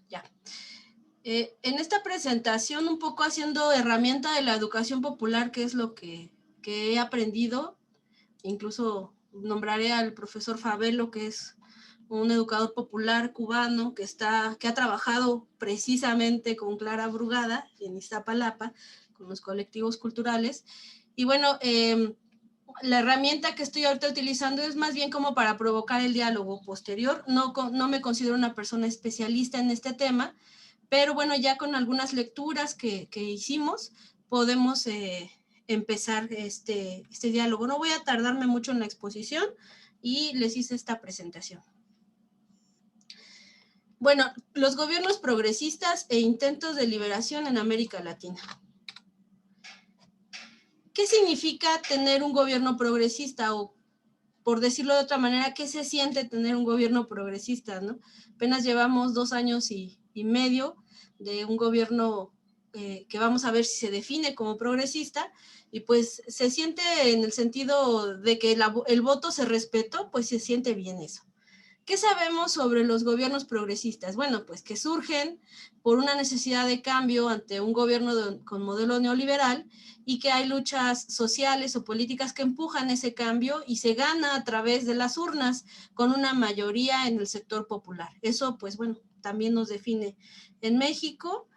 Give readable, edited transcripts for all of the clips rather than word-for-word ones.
Ya. En esta presentación, un poco haciendo herramienta de la educación popular, que es lo que he aprendido, incluso nombraré al profesor Favelo, que es un educador popular cubano que ha trabajado precisamente con Clara Brugada en Iztapalapa, con los colectivos culturales. Y bueno, la herramienta que estoy ahorita utilizando es más bien como para provocar el diálogo posterior. No me considero una persona especialista en este tema, pero bueno, ya con algunas lecturas que hicimos, podemos empezar este diálogo. No voy a tardarme mucho en la exposición y les hice esta presentación. Bueno, los gobiernos progresistas e intentos de liberación en América Latina. ¿Qué significa tener un gobierno progresista? O, por decirlo de otra manera, ¿qué se siente tener un gobierno progresista, ¿no? Apenas llevamos 2 años y medio de un gobierno que vamos a ver si se define como progresista, y pues se siente en el sentido de que el voto se respetó, pues se siente bien eso. ¿Qué sabemos sobre los gobiernos progresistas? Bueno, pues que surgen por una necesidad de cambio ante un gobierno con modelo neoliberal, y que hay luchas sociales o políticas que empujan ese cambio y se gana a través de las urnas con una mayoría en el sector popular. Eso, pues bueno, también nos define en México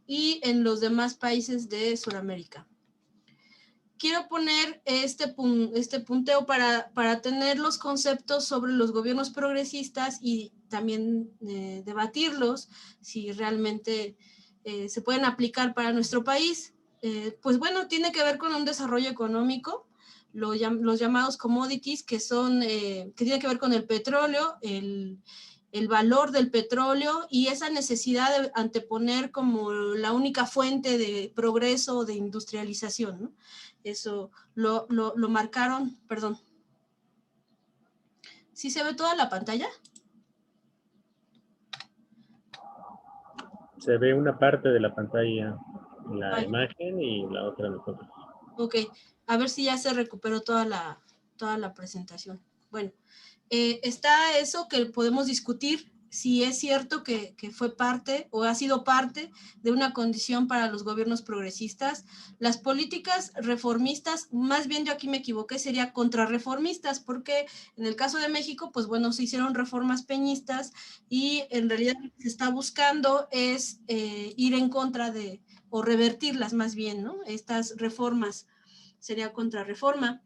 y en los demás países de Sudamérica. Quiero poner este punteo para tener los conceptos sobre los gobiernos progresistas y también debatirlos si realmente se pueden aplicar para nuestro país. Pues bueno, tiene que ver con un desarrollo económico, los llamados commodities, que tiene que ver con el petróleo, el valor del petróleo y esa necesidad de anteponer como la única fuente de progreso o de industrialización, ¿no? Eso lo marcaron, perdón. ¿Sí se ve toda la pantalla? Se ve una parte de la pantalla, la imagen, y la otra nosotros. Ok, a ver si ya se recuperó toda la presentación. Bueno, está eso que podemos discutir, si es cierto que fue parte o ha sido parte de una condición para los gobiernos progresistas. Las políticas reformistas, más bien yo aquí me equivoqué, sería contrarreformistas, porque en el caso de México, pues bueno, se hicieron reformas peñistas y en realidad lo que se está buscando es ir en contra de, o revertirlas más bien, ¿no? Estas reformas sería contrarreforma.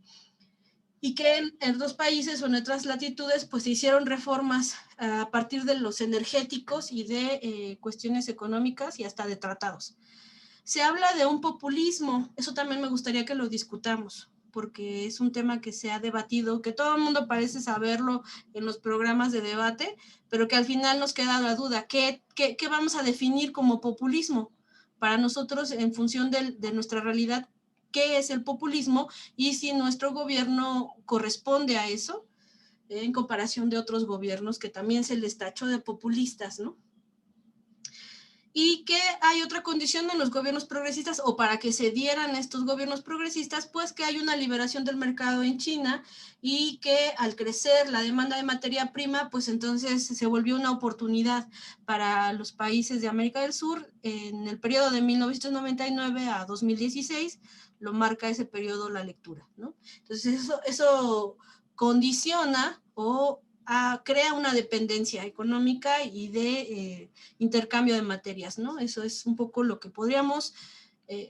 Y que en otros países o en otras latitudes pues se hicieron reformas a partir de los energéticos y de cuestiones económicas y hasta de tratados. Se habla de un populismo, eso también me gustaría que lo discutamos, porque es un tema que se ha debatido, que todo el mundo parece saberlo en los programas de debate, pero que al final nos queda la duda, ¿qué vamos a definir como populismo? Para nosotros, en función de nuestra realidad, ¿qué es el populismo? Y si nuestro gobierno corresponde a eso, en comparación de otros gobiernos que también se les tachó de populistas, ¿no? Y que hay otra condición en los gobiernos progresistas, o para que se dieran estos gobiernos progresistas, pues que hay una liberación del mercado en China y que al crecer la demanda de materia prima, pues entonces se volvió una oportunidad para los países de América del Sur en el periodo de 1999 a 2016, lo marca ese periodo la lectura, ¿no? Entonces eso condiciona o crea una dependencia económica y de intercambio de materias, ¿no? Eso es un poco lo que podríamos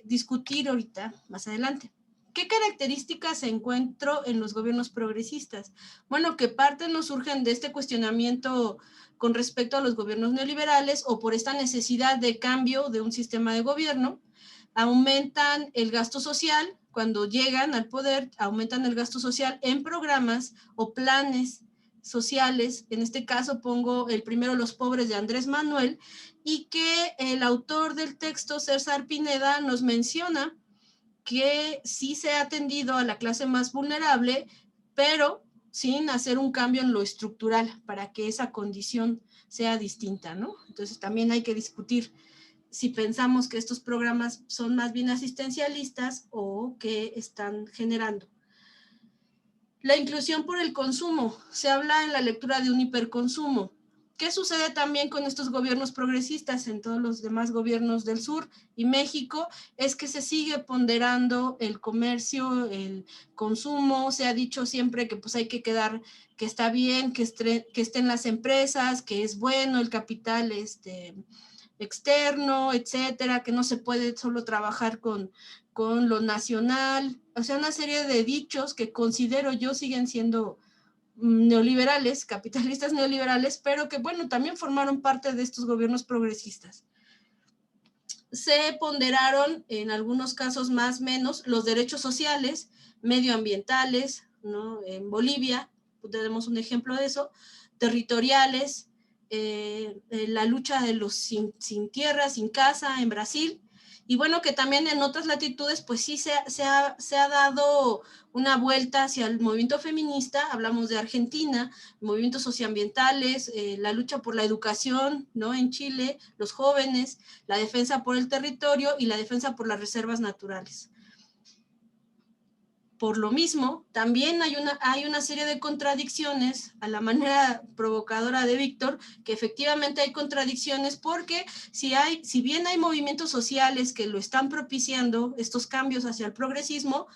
discutir ahorita más adelante. ¿Qué características encuentro en los gobiernos progresistas? Bueno, que parte nos surgen de este cuestionamiento con respecto a los gobiernos neoliberales o por esta necesidad de cambio de un sistema de gobierno. Aumentan el gasto social, cuando llegan al poder, aumentan el gasto social en programas o planes sociales. En este caso pongo el primero, Los pobres, de Andrés Manuel, y que el autor del texto, César Pineda, nos menciona que sí se ha atendido a la clase más vulnerable, pero sin hacer un cambio en lo estructural para que esa condición sea distinta, ¿no? Entonces también hay que discutir si pensamos que estos programas son más bien asistencialistas o que están generando. La inclusión por el consumo. Se habla en la lectura de un hiperconsumo. ¿qué sucede también con estos gobiernos progresistas en todos los demás gobiernos del sur y México? Es que se sigue ponderando el comercio, el consumo. Se ha dicho siempre que pues hay que quedar, que está bien, que estén las empresas, que es bueno el capital externo, etcétera, que no se puede solo trabajar con lo nacional. O sea, una serie de dichos que considero yo siguen siendo neoliberales, capitalistas neoliberales, pero que, bueno, también formaron parte de estos gobiernos progresistas. Se ponderaron, en algunos casos más menos, los derechos sociales, medioambientales, ¿no? En Bolivia, tenemos un ejemplo de eso, territoriales, la lucha de los sin tierra, sin casa en Brasil, y bueno, que también en otras latitudes, pues sí se ha dado una vuelta hacia el movimiento feminista. Hablamos de Argentina, movimientos socioambientales, la lucha por la educación, ¿no? En Chile, los jóvenes, la defensa por el territorio y la defensa por las reservas naturales. Por lo mismo, también hay una serie de contradicciones, a la manera provocadora de Víctor, que efectivamente hay contradicciones, porque si bien hay movimientos sociales que lo están propiciando, estos cambios hacia el progresismo,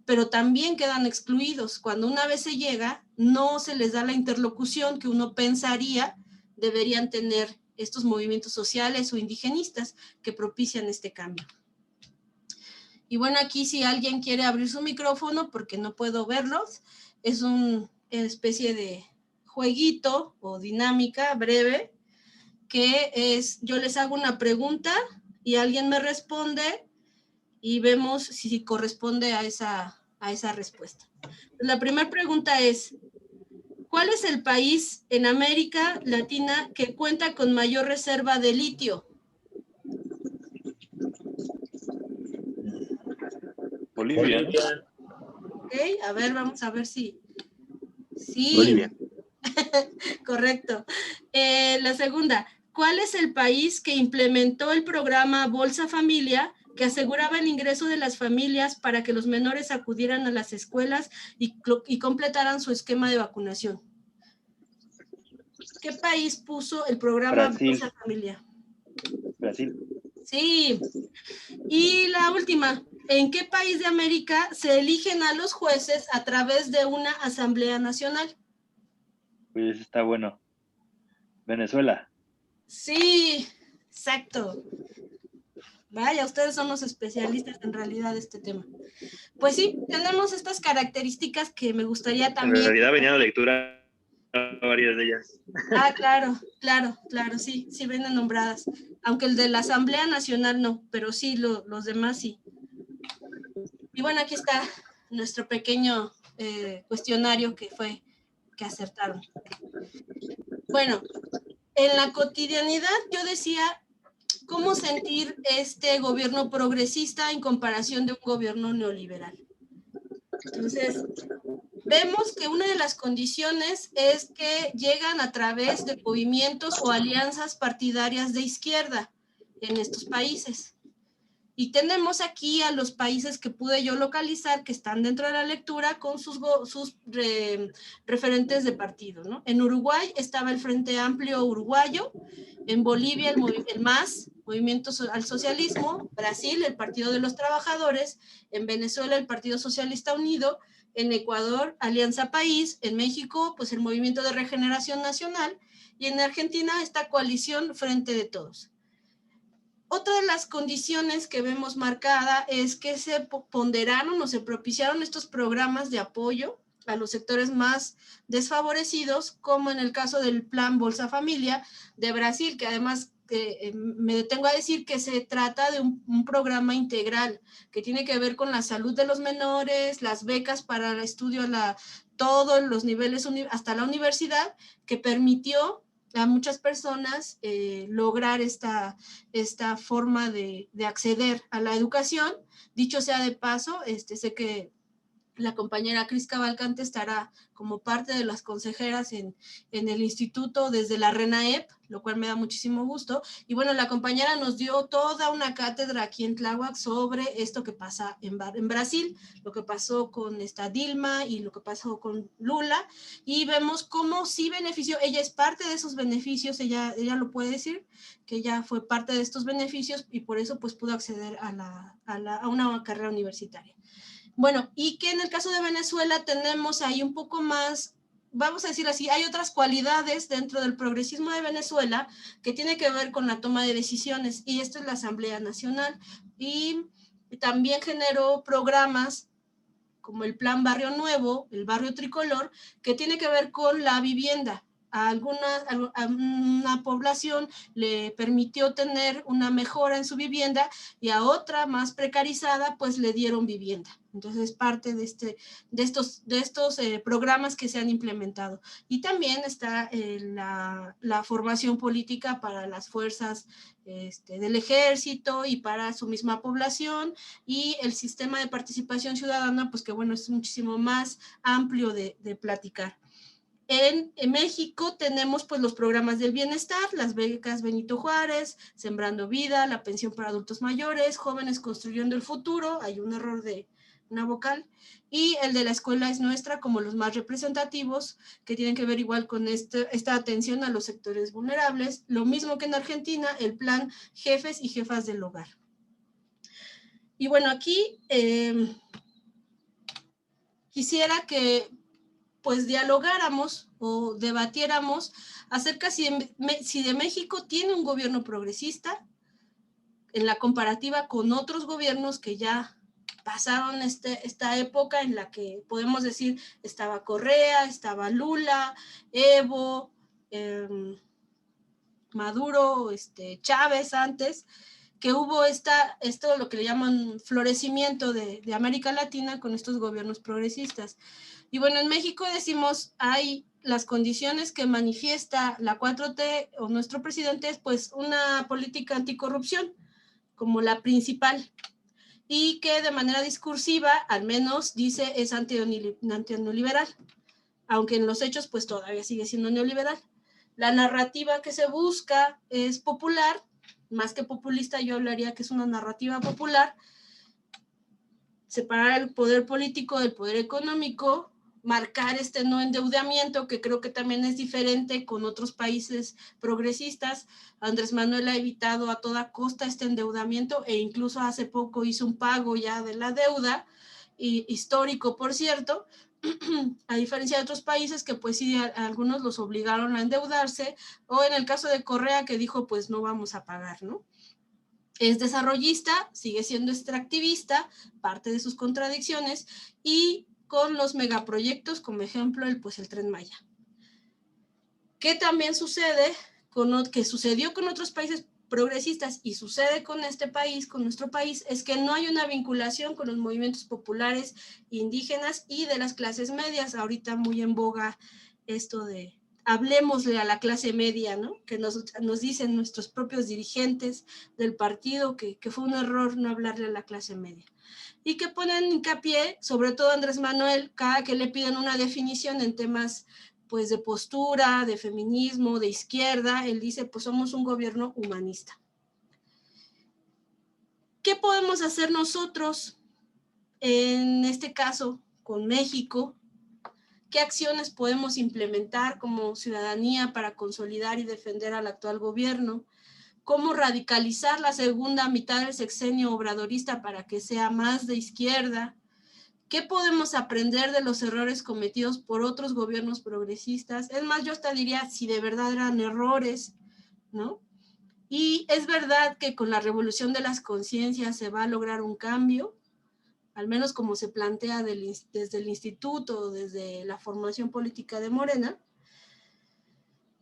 pero también quedan excluidos. Cuando una vez se llega, no se les da la interlocución que uno pensaría deberían tener estos movimientos sociales o indigenistas que propician este cambio. Y bueno, aquí si alguien quiere abrir su micrófono, porque no puedo verlos, es una especie de jueguito o dinámica breve, que es, yo les hago una pregunta y alguien me responde y vemos si corresponde a esa respuesta. La primera pregunta es, ¿cuál es el país en América Latina que cuenta con mayor reserva de litio? Bolivia. Ok, a ver, vamos a ver si... Sí. Bolivia. Correcto. La segunda, ¿cuál es el país que implementó el programa Bolsa Familia que aseguraba el ingreso de las familias para que los menores acudieran a las escuelas y completaran su esquema de vacunación? ¿Qué país puso el programa Brasil. Bolsa Familia? Brasil. Sí. Y la última, ¿en qué país de América se eligen a los jueces a través de una asamblea nacional? Pues está bueno. Venezuela. Sí, exacto. Vaya, ustedes son los especialistas en realidad de este tema. Pues sí, tenemos estas características que me gustaría también... En realidad venía de lectura varias de ellas. Ah, claro, sí vienen nombradas. Aunque el de la Asamblea Nacional no, pero sí, los demás sí. Y bueno, aquí está nuestro pequeño cuestionario que acertaron. Bueno, en la cotidianidad yo decía, ¿cómo sentir este gobierno progresista en comparación de un gobierno neoliberal? Entonces, vemos que una de las condiciones es que llegan a través de movimientos o alianzas partidarias de izquierda en estos países. Y tenemos aquí a los países que pude yo localizar que están dentro de la lectura con sus referentes de partido, ¿no? En Uruguay estaba el Frente Amplio Uruguayo, en Bolivia el MAS, Movimiento al Socialismo, Brasil, el Partido de los Trabajadores, en Venezuela el Partido Socialista Unido, en Ecuador Alianza País, en México pues el Movimiento de Regeneración Nacional y en Argentina esta coalición Frente de Todos. Otra de las condiciones que vemos marcada es que se ponderaron o se propiciaron estos programas de apoyo a los sectores más desfavorecidos, como en el caso del Plan Bolsa Familia de Brasil, que además me detengo a decir que se trata de un programa integral que tiene que ver con la salud de los menores, las becas para el estudio todos los niveles hasta la universidad, que permitió a muchas personas lograr esta forma de acceder a la educación. Dicho sea de paso, sé que La compañera Cris Cavalcante estará como parte de las consejeras en el instituto desde la RENAEP, lo cual me da muchísimo gusto. Y bueno, la compañera nos dio toda una cátedra aquí en Tláhuac sobre esto que pasa en Brasil, lo que pasó con esta Dilma y lo que pasó con Lula, y vemos cómo sí benefició, ella es parte de esos beneficios, ella lo puede decir, que ella fue parte de estos beneficios y por eso pues pudo acceder a una carrera universitaria. Bueno, y que en el caso de Venezuela tenemos ahí un poco más, vamos a decir así, hay otras cualidades dentro del progresismo de Venezuela que tiene que ver con la toma de decisiones, y esto es la Asamblea Nacional, y también generó programas como el Plan Barrio Nuevo, el Barrio Tricolor, que tiene que ver con la vivienda. A una población le permitió tener una mejora en su vivienda y a otra más precarizada pues le dieron vivienda. Entonces parte de estos programas que se han implementado. Y también está la formación política para las fuerzas del ejército y para su misma población, y el sistema de participación ciudadana, pues que bueno, es muchísimo más amplio de platicar. En México tenemos pues los programas del bienestar, las becas Benito Juárez, Sembrando Vida, la pensión para adultos mayores, Jóvenes Construyendo el Futuro, hay un error de una vocal, y el de La Escuela es Nuestra como los más representativos, que tienen que ver igual con esta atención a los sectores vulnerables, lo mismo que en Argentina, el plan Jefes y Jefas del Hogar. Y bueno, aquí quisiera que pues dialogáramos o debatiéramos acerca si de México tiene un gobierno progresista en la comparativa con otros gobiernos que ya pasaron esta época en la que podemos decir estaba Correa, estaba Lula, Evo, Maduro, Chávez antes, que hubo esto lo que le llaman florecimiento de América Latina con estos gobiernos progresistas. Y bueno, en México decimos, hay las condiciones que manifiesta la 4T o nuestro presidente es pues una política anticorrupción como la principal, y que de manera discursiva, al menos dice, es antineoliberal, aunque en los hechos pues todavía sigue siendo neoliberal. La narrativa que se busca es popular, más que populista, yo hablaría que es una narrativa popular, separar el poder político del poder económico, marcar este no endeudamiento, que creo que también es diferente con otros países progresistas. Andrés Manuel ha evitado a toda costa este endeudamiento e incluso hace poco hizo un pago ya de la deuda, histórico por cierto, a diferencia de otros países que pues sí, algunos los obligaron a endeudarse, o en el caso de Correa que dijo pues no vamos a pagar, ¿no? Es desarrollista, sigue siendo extractivista, parte de sus contradicciones, y con los megaproyectos, como ejemplo, el Tren Maya. ¿Qué también sucede? Que sucedió con otros países progresistas y sucede con este país, con nuestro país, es que no hay una vinculación con los movimientos populares, indígenas y de las clases medias. Ahorita muy en boga esto de hablemosle a la clase media, ¿no? Que nos dicen nuestros propios dirigentes del partido que fue un error no hablarle a la clase media. Y que ponen hincapié, sobre todo Andrés Manuel, cada que le piden una definición en temas pues de postura, de feminismo, de izquierda, él dice, pues somos un gobierno humanista. ¿Qué podemos hacer nosotros en este caso con México? ¿Qué acciones podemos implementar como ciudadanía para consolidar y defender al actual gobierno? ¿Cómo radicalizar la segunda mitad del sexenio obradorista para que sea más de izquierda? ¿Qué podemos aprender de los errores cometidos por otros gobiernos progresistas? Es más, yo hasta diría si de verdad eran errores, ¿no? Y es verdad que con la revolución de las conciencias se va a lograr un cambio, al menos como se plantea desde el instituto, desde la formación política de Morena.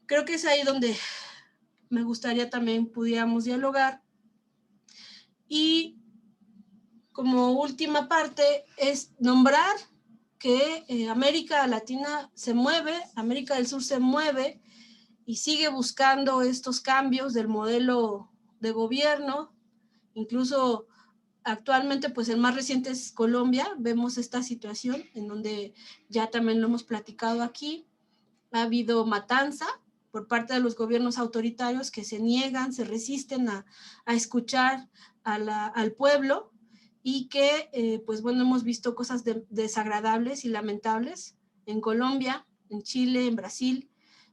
Creo que es ahí donde me gustaría también pudiéramos dialogar. Y como última parte es nombrar que América Latina se mueve, América del Sur se mueve y sigue buscando estos cambios del modelo de gobierno. Incluso actualmente, pues el más reciente es Colombia. Vemos esta situación en donde ya también lo hemos platicado aquí. Ha habido matanza por parte de los gobiernos autoritarios que se niegan, se resisten a escuchar al pueblo, y que, pues bueno, hemos visto cosas desagradables y lamentables en Colombia, en Chile, en Brasil,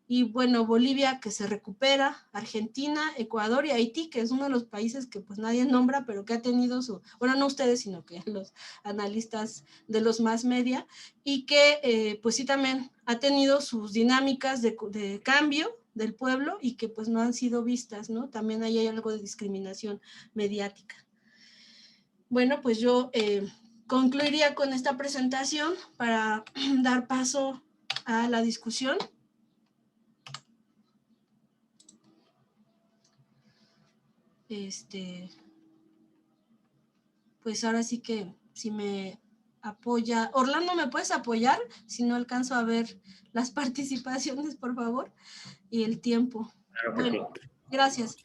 y bueno, Bolivia que se recupera, Argentina, Ecuador y Haití, que es uno de los países que pues nadie nombra, pero que ha tenido su, bueno, no ustedes, sino que los analistas de los más media, y que pues sí también ha tenido sus dinámicas de cambio del pueblo y que pues no han sido vistas, ¿no? También ahí hay algo de discriminación mediática. Bueno, pues yo concluiría con esta presentación para dar paso a la discusión. Pues ahora sí que si me apoya, Orlando, ¿me puedes apoyar? Si no alcanzo a ver las participaciones, por favor, y el tiempo. Claro que Bueno, sí. gracias.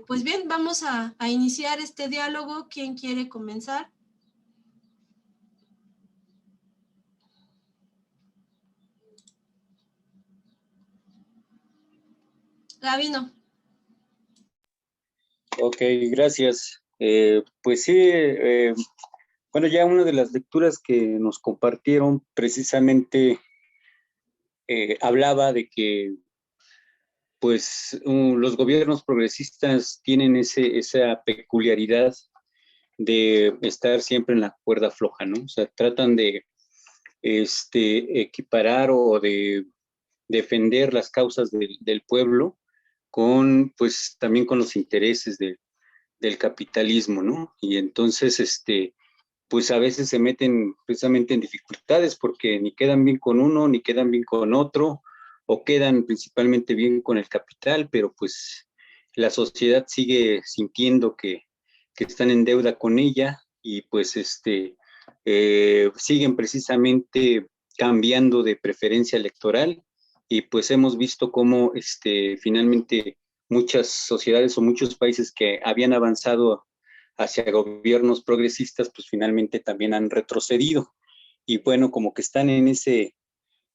Pues bien, vamos a iniciar este diálogo. ¿Quién quiere comenzar? Gabino. Ok, gracias. Pues sí, bueno, ya una de las lecturas que nos compartieron precisamente hablaba de que pues los gobiernos progresistas tienen esa peculiaridad de estar siempre en la cuerda floja, ¿no? O sea, tratan de equiparar o de defender las causas del pueblo con, pues, también con los intereses del capitalismo, ¿no? Y entonces, pues a veces se meten precisamente en dificultades porque ni quedan bien con uno, ni quedan bien con otro, o quedan principalmente bien con el capital, pero pues la sociedad sigue sintiendo que están en deuda con ella y pues siguen precisamente cambiando de preferencia electoral y pues hemos visto cómo finalmente muchas sociedades o muchos países que habían avanzado hacia gobiernos progresistas, pues finalmente también han retrocedido. Y bueno, como que están en ese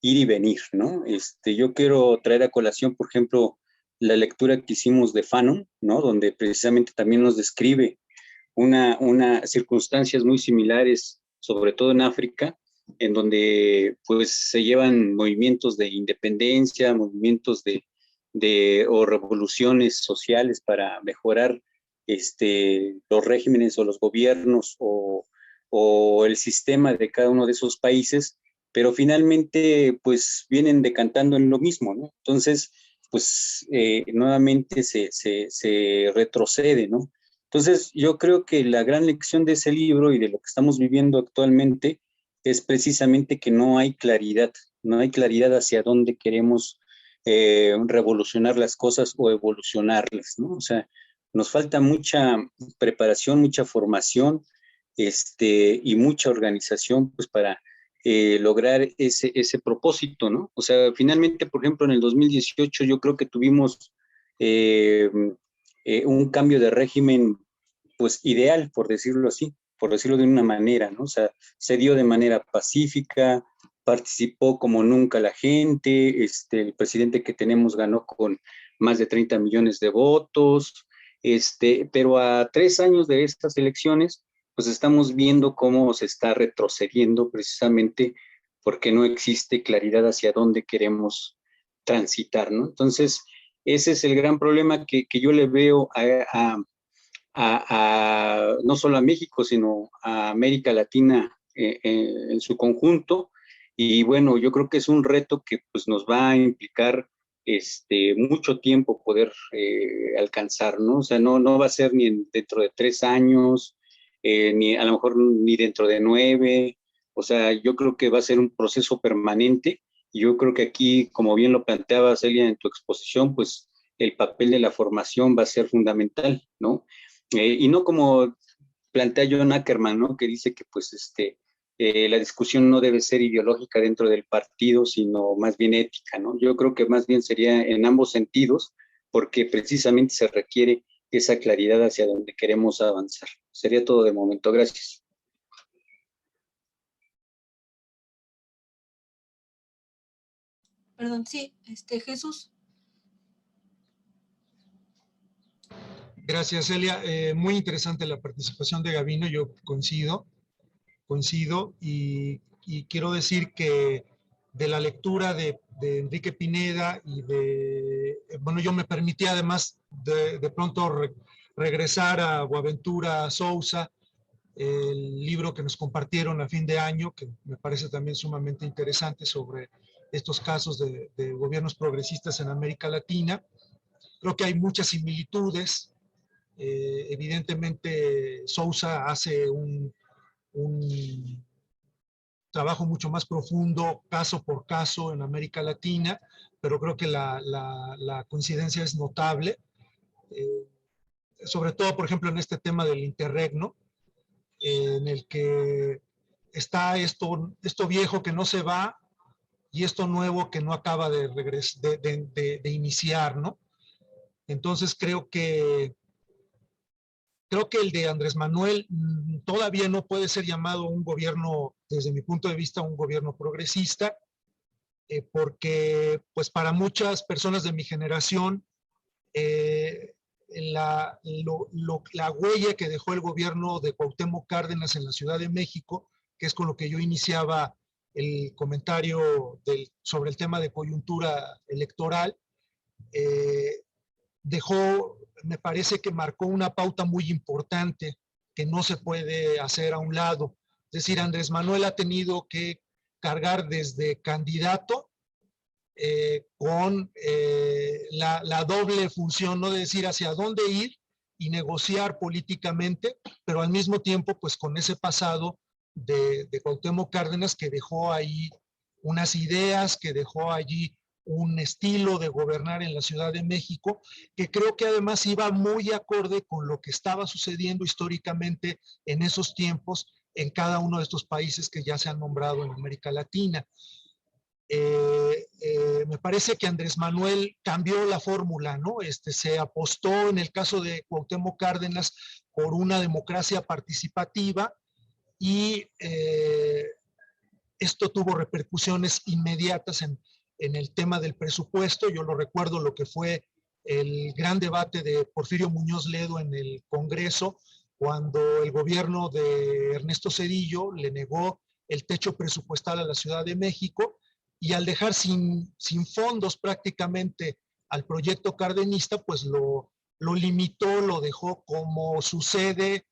ir y venir, ¿no? Yo quiero traer a colación, por ejemplo, la lectura que hicimos de Fanon, ¿no? Donde precisamente también nos describe circunstancias muy similares, sobre todo en África, en donde pues se llevan movimientos de independencia, movimientos o revoluciones sociales para mejorar los regímenes o los gobiernos o el sistema de cada uno de esos países, pero finalmente pues vienen decantando en lo mismo, ¿no? Entonces, pues nuevamente se retrocede, ¿no? Entonces, yo creo que la gran lección de ese libro y de lo que estamos viviendo actualmente es precisamente que no hay claridad hacia dónde queremos revolucionar las cosas o evolucionarlas, ¿no? O sea, nos falta mucha preparación, mucha formación, y mucha organización, pues, para lograr ese propósito, ¿no? O sea, finalmente, por ejemplo, en el 2018 yo creo que tuvimos un cambio de régimen, pues, ideal, por decirlo así, por decirlo de una manera, ¿no? O sea, se dio de manera pacífica, participó como nunca la gente, el presidente que tenemos ganó con más de 30 millones de votos, pero a 3 años de estas elecciones, pues estamos viendo cómo se está retrocediendo precisamente porque no existe claridad hacia dónde queremos transitar, ¿no? Entonces, ese es el gran problema que yo le veo no solo a México, sino a América Latina en su conjunto. Y bueno, yo creo que es un reto que pues, nos va a implicar mucho tiempo poder alcanzar, ¿no? O sea, no va a ser ni dentro de 3 años, ni a lo mejor ni dentro de 9. O sea, yo creo que va a ser un proceso permanente. Y yo creo que aquí, como bien lo planteaba Celia en tu exposición, pues el papel de la formación va a ser fundamental, ¿no? Y no como plantea John Ackerman, ¿no? Que dice que pues la discusión no debe ser ideológica dentro del partido, sino más bien ética, ¿no? Yo creo que más bien sería en ambos sentidos, porque precisamente se requiere esa claridad hacia donde queremos avanzar. Sería todo de momento. Gracias. Perdón, sí, Jesús. Gracias, Celia. Muy interesante la participación de Gabino, yo coincido y quiero decir que de la lectura de Enrique Pineda y bueno, yo me permití además de pronto regresar a Boaventura Sousa, el libro que nos compartieron a fin de año, que me parece también sumamente interesante sobre estos casos de gobiernos progresistas en América Latina. Creo que hay muchas similitudes. Evidentemente, Sousa hace un trabajo mucho más profundo, caso por caso, en América Latina, pero creo que la coincidencia es notable, sobre todo, por ejemplo, en este tema del interregno, en el que está esto viejo que no se va y esto nuevo que no acaba de iniciar, ¿no? Entonces creo que el de Andrés Manuel todavía no puede ser llamado un gobierno, desde mi punto de vista, un gobierno progresista, porque pues para muchas personas de mi generación, la huella que dejó el gobierno de Cuauhtémoc Cárdenas en la Ciudad de México, que es con lo que yo iniciaba el comentario sobre el tema de coyuntura electoral, me parece que marcó una pauta muy importante que no se puede hacer a un lado. Es decir, Andrés Manuel ha tenido que cargar desde candidato con la doble función, ¿no? De decir hacia dónde ir y negociar políticamente, pero al mismo tiempo, pues con ese pasado de Cuauhtémoc Cárdenas, que dejó ahí unas ideas, que dejó allí un estilo de gobernar en la Ciudad de México, que creo que además iba muy acorde con lo que estaba sucediendo históricamente en esos tiempos en cada uno de estos países que ya se han nombrado en América Latina. Me parece que Andrés Manuel cambió la fórmula, ¿no? Se apostó en el caso de Cuauhtémoc Cárdenas por una democracia participativa y esto tuvo repercusiones inmediatas en el tema del presupuesto. Yo lo recuerdo lo que fue el gran debate de Porfirio Muñoz Ledo en el Congreso, cuando el gobierno de Ernesto Zedillo le negó el techo presupuestal a la Ciudad de México, y al dejar sin fondos prácticamente al proyecto cardenista, pues lo limitó, lo dejó como sucede,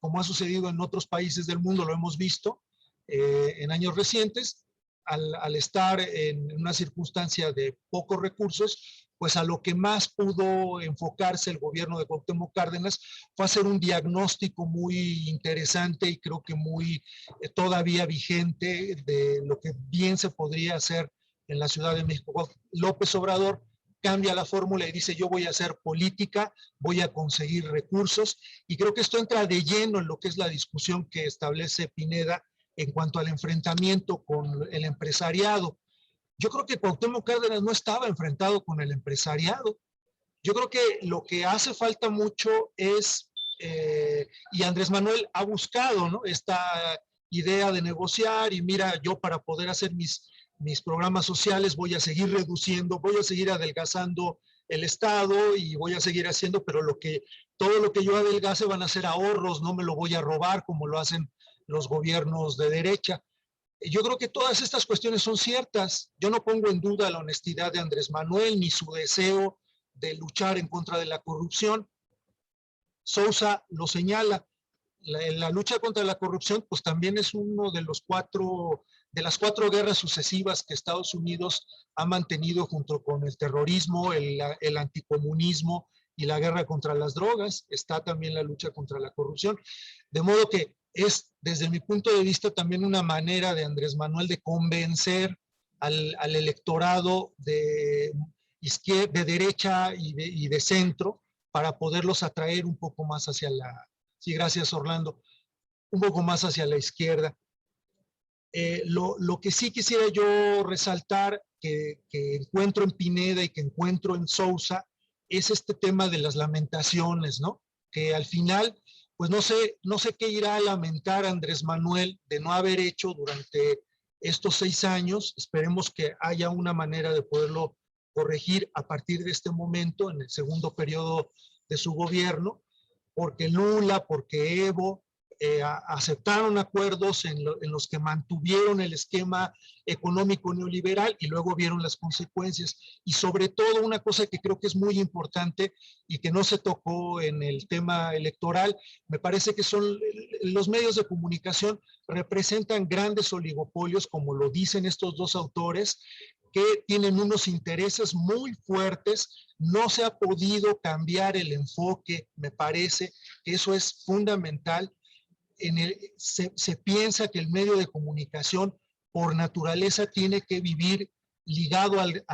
como ha sucedido en otros países del mundo, lo hemos visto en años recientes, al estar en una circunstancia de pocos recursos, pues a lo que más pudo enfocarse el gobierno de Cuauhtémoc Cárdenas fue hacer un diagnóstico muy interesante y creo que muy todavía vigente de lo que bien se podría hacer en la Ciudad de México. López Obrador cambia la fórmula y dice: yo voy a hacer política, voy a conseguir recursos, y creo que esto entra de lleno en lo que es la discusión que establece Pineda en cuanto al enfrentamiento con el empresariado. Yo creo que Cuauhtémoc Cárdenas no estaba enfrentado con el empresariado. Yo creo que lo que hace falta mucho es, y Andrés Manuel ha buscado, ¿no?, esta idea de negociar, y mira, yo para poder hacer mis programas sociales voy a seguir reduciendo, voy a seguir adelgazando el Estado y voy a seguir haciendo, pero todo lo que yo adelgace van a ser ahorros, no me lo voy a robar como lo hacen los gobiernos de derecha. Yo creo que todas estas cuestiones son ciertas. Yo no pongo en duda la honestidad de Andrés Manuel ni su deseo de luchar en contra de la corrupción. Sousa lo señala. La lucha contra la corrupción pues también es uno de las cuatro guerras sucesivas que Estados Unidos ha mantenido junto con el terrorismo, el anticomunismo y la guerra contra las drogas. Está también la lucha contra la corrupción. De modo que es, desde mi punto de vista, también una manera de Andrés Manuel de convencer al electorado de derecha y de centro para poderlos atraer un poco más hacia sí, gracias Orlando, un poco más hacia la izquierda. Lo que sí quisiera yo resaltar, que encuentro en Pineda y que encuentro en Sousa, es este tema de las lamentaciones, ¿no? Que al final, pues no sé qué irá a lamentar Andrés Manuel de no haber hecho durante estos 6 años. Esperemos que haya una manera de poderlo corregir a partir de este momento, en el segundo periodo de su gobierno, porque Lula, porque Evo, aceptaron acuerdos en los que mantuvieron el esquema económico neoliberal y luego vieron las consecuencias. Y sobre todo una cosa que creo que es muy importante y que no se tocó en el tema electoral, me parece que son los medios de comunicación representan grandes oligopolios, como lo dicen estos dos autores, que tienen unos intereses muy fuertes. No se ha podido cambiar el enfoque, me parece que eso es fundamental. Se piensa que el medio de comunicación por naturaleza tiene que vivir ligado al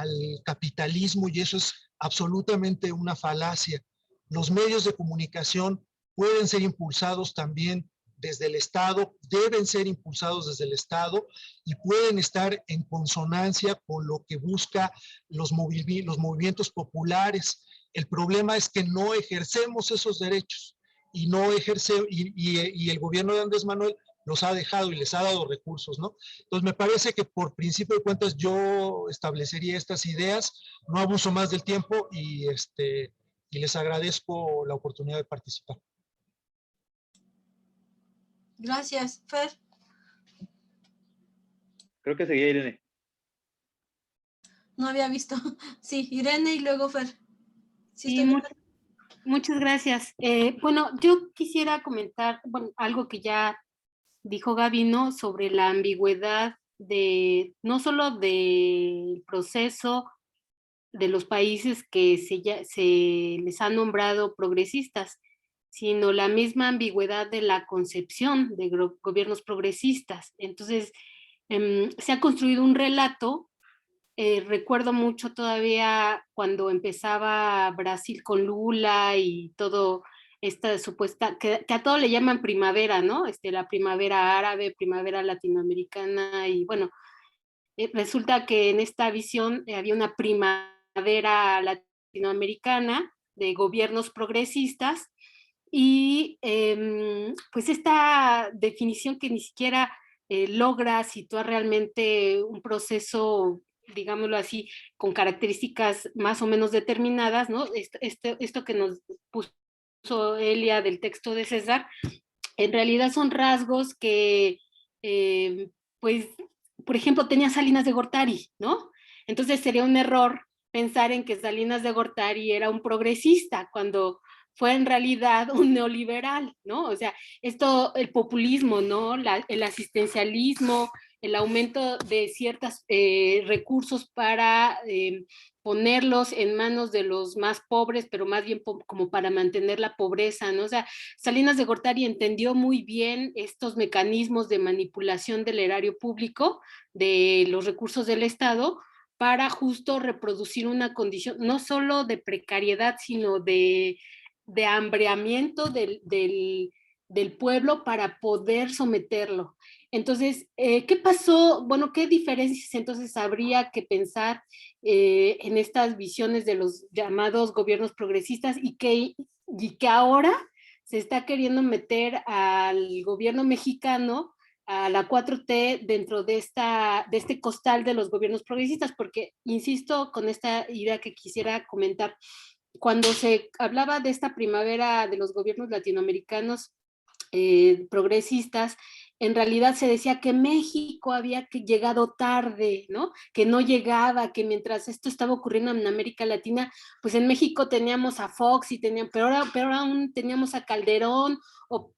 capitalismo, y eso es absolutamente una falacia. Los medios de comunicación pueden ser impulsados también desde el Estado, deben ser impulsados desde el Estado y pueden estar en consonancia con lo que busca los movimientos populares. El problema es que no ejercemos esos derechos y no y el gobierno de Andrés Manuel los ha dejado y les ha dado recursos, ¿no? Entonces me parece que por principio de cuentas yo establecería estas ideas, no abuso más del tiempo y les agradezco la oportunidad de participar. Gracias, Fer. Creo que seguía Irene. No había visto. Sí, Irene y luego Fer. Sí, muchas gracias. Bueno, yo quisiera comentar algo que ya dijo Gaby, ¿no? Sobre la ambigüedad no solo del proceso de los países que se les ha nombrado progresistas, sino la misma ambigüedad de la concepción de gobiernos progresistas. Entonces, se ha construido un relato. Recuerdo mucho todavía cuando empezaba Brasil con Lula y todo esta supuesta, que a todo le llaman primavera, ¿no? La primavera árabe, primavera latinoamericana, y bueno, resulta que en esta visión había una primavera latinoamericana de gobiernos progresistas, y pues esta definición que ni siquiera logra situar realmente un proceso, digámoslo así, con características más o menos determinadas, ¿no? Esto que nos puso Elia del texto de César, en realidad son rasgos que, pues, por ejemplo, tenía Salinas de Gortari, ¿no? Entonces sería un error pensar en que Salinas de Gortari era un progresista, cuando fue en realidad un neoliberal, ¿no? O sea, el populismo, ¿no? El asistencialismo, el aumento de ciertos recursos para ponerlos en manos de los más pobres, pero más bien como para mantener la pobreza, ¿no? O sea, Salinas de Gortari entendió muy bien estos mecanismos de manipulación del erario público, de los recursos del Estado, para justo reproducir una condición no solo de precariedad, sino de hambreamiento del pueblo para poder someterlo. Entonces, ¿qué pasó? Bueno, ¿qué diferencias entonces habría que pensar en estas visiones de los llamados gobiernos progresistas y que ahora se está queriendo meter al gobierno mexicano, a la 4T, dentro de este costal de los gobiernos progresistas? Porque, insisto, con esta idea que quisiera comentar, cuando se hablaba de esta primavera de los gobiernos latinoamericanos progresistas, en realidad se decía que México había llegado tarde, ¿no? Que no llegaba, que mientras esto estaba ocurriendo en América Latina, pues en México teníamos a Fox y peor aún teníamos a Calderón, o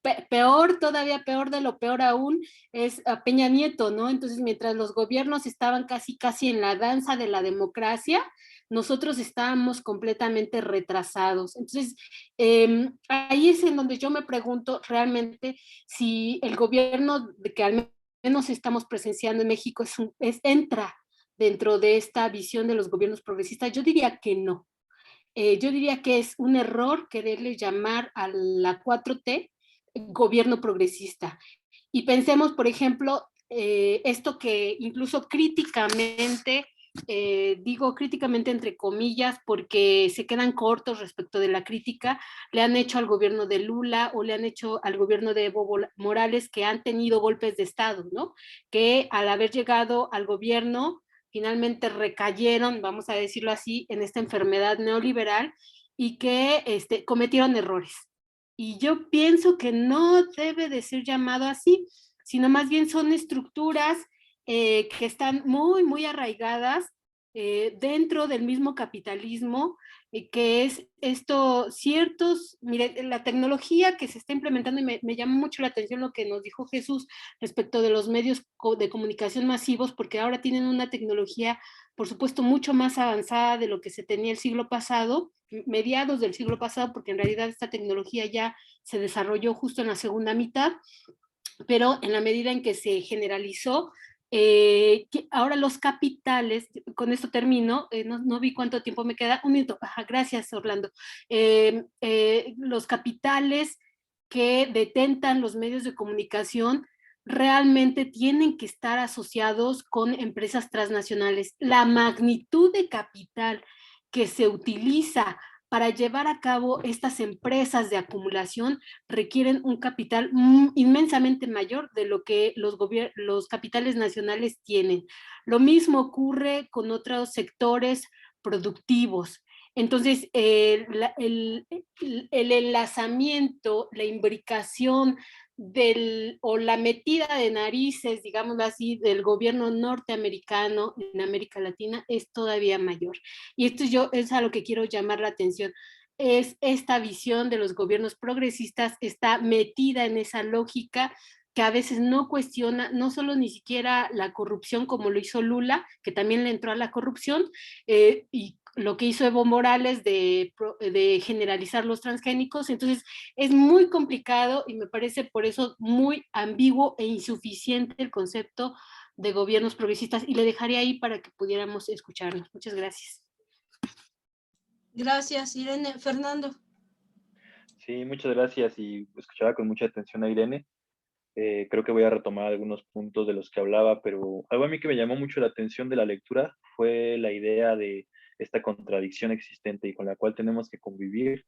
todavía peor de lo peor aún, es a Peña Nieto, ¿no? Entonces, mientras los gobiernos estaban casi en la danza de la democracia, nosotros estábamos completamente retrasados. Entonces, ahí es en donde yo me pregunto realmente si el gobierno que al menos estamos presenciando en México entra dentro de esta visión de los gobiernos progresistas. Yo diría que no. Yo diría que es un error quererle llamar a la 4T gobierno progresista. Y pensemos, por ejemplo, esto que incluso críticamente digo críticamente entre comillas porque se quedan cortos respecto de la crítica, le han hecho al gobierno de Lula o le han hecho al gobierno de Evo Morales, que han tenido golpes de Estado, ¿no? Que al haber llegado al gobierno finalmente recayeron, vamos a decirlo así, en esta enfermedad neoliberal y que cometieron errores. Y yo pienso que no debe de ser llamado así, sino más bien son estructuras que están muy, muy arraigadas dentro del mismo capitalismo, que es esto, mire, la tecnología que se está implementando, y me llama mucho la atención lo que nos dijo Jesús respecto de los medios de comunicación masivos, porque ahora tienen una tecnología, por supuesto, mucho más avanzada de lo que se tenía el siglo pasado, mediados del siglo pasado, porque en realidad esta tecnología ya se desarrolló justo en la segunda mitad, pero en la medida en que se generalizó, ahora los capitales, con esto termino, no vi cuánto tiempo me queda, un minuto, gracias Orlando, los capitales que detentan los medios de comunicación realmente tienen que estar asociados con empresas transnacionales. La magnitud de capital que se utiliza para llevar a cabo estas empresas de acumulación requieren un capital inmensamente mayor de lo que los capitales nacionales tienen. Lo mismo ocurre con otros sectores productivos. Entonces, el enlazamiento, la imbricación o la metida de narices, digámoslo así, del gobierno norteamericano en América Latina es todavía mayor. Y esto es a lo que quiero llamar la atención. Es esta visión de los gobiernos progresistas está metida en esa lógica que a veces no cuestiona, no solo ni siquiera la corrupción como lo hizo Lula, que también le entró a la corrupción, y lo que hizo Evo Morales de generalizar los transgénicos. Entonces es muy complicado y me parece por eso muy ambiguo e insuficiente el concepto de gobiernos progresistas, y le dejaría ahí para que pudiéramos escucharnos. Muchas gracias. Gracias, Irene. Fernando. Sí, muchas gracias, y escuchaba con mucha atención a Irene. Creo que voy a retomar algunos puntos de los que hablaba, pero algo a mí que me llamó mucho la atención de la lectura fue la idea de esta contradicción existente y con la cual tenemos que convivir,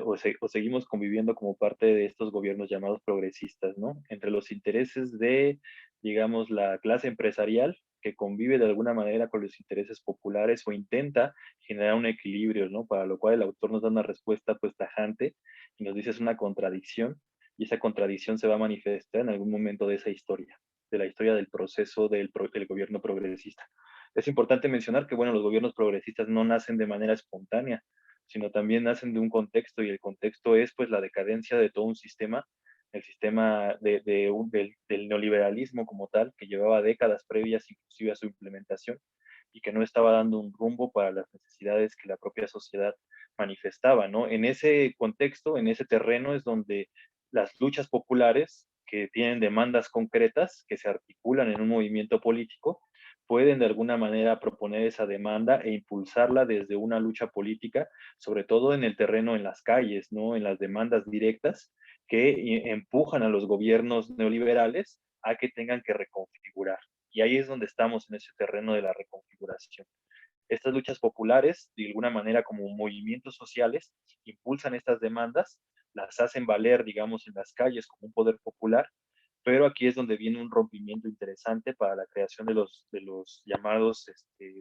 o seguimos conviviendo como parte de estos gobiernos llamados progresistas, ¿no? Entre los intereses de, digamos, la clase empresarial, que convive de alguna manera con los intereses populares o intenta generar un equilibrio, ¿no? Para lo cual el autor nos da una respuesta pues tajante y nos dice es una contradicción, y esa contradicción se va a manifestar en algún momento de esa historia, de la historia del proceso del gobierno progresista. Es importante mencionar que, bueno, los gobiernos progresistas no nacen de manera espontánea, sino también nacen de un contexto, y el contexto es pues la decadencia de todo un sistema, el sistema del neoliberalismo como tal, que llevaba décadas previas inclusive a su implementación, y que no estaba dando un rumbo para las necesidades que la propia sociedad manifestaba, ¿no? En ese contexto, en ese terreno es donde las luchas populares que tienen demandas concretas, que se articulan en un movimiento político, pueden de alguna manera proponer esa demanda e impulsarla desde una lucha política, sobre todo en el terreno, en las calles, ¿no? En las demandas directas que empujan a los gobiernos neoliberales a que tengan que reconfigurar. Y ahí es donde estamos, en ese terreno de la reconfiguración. Estas luchas populares, de alguna manera como movimientos sociales, impulsan estas demandas, las hacen valer, digamos, en las calles como un poder popular, pero aquí es donde viene un rompimiento interesante para la creación de los llamados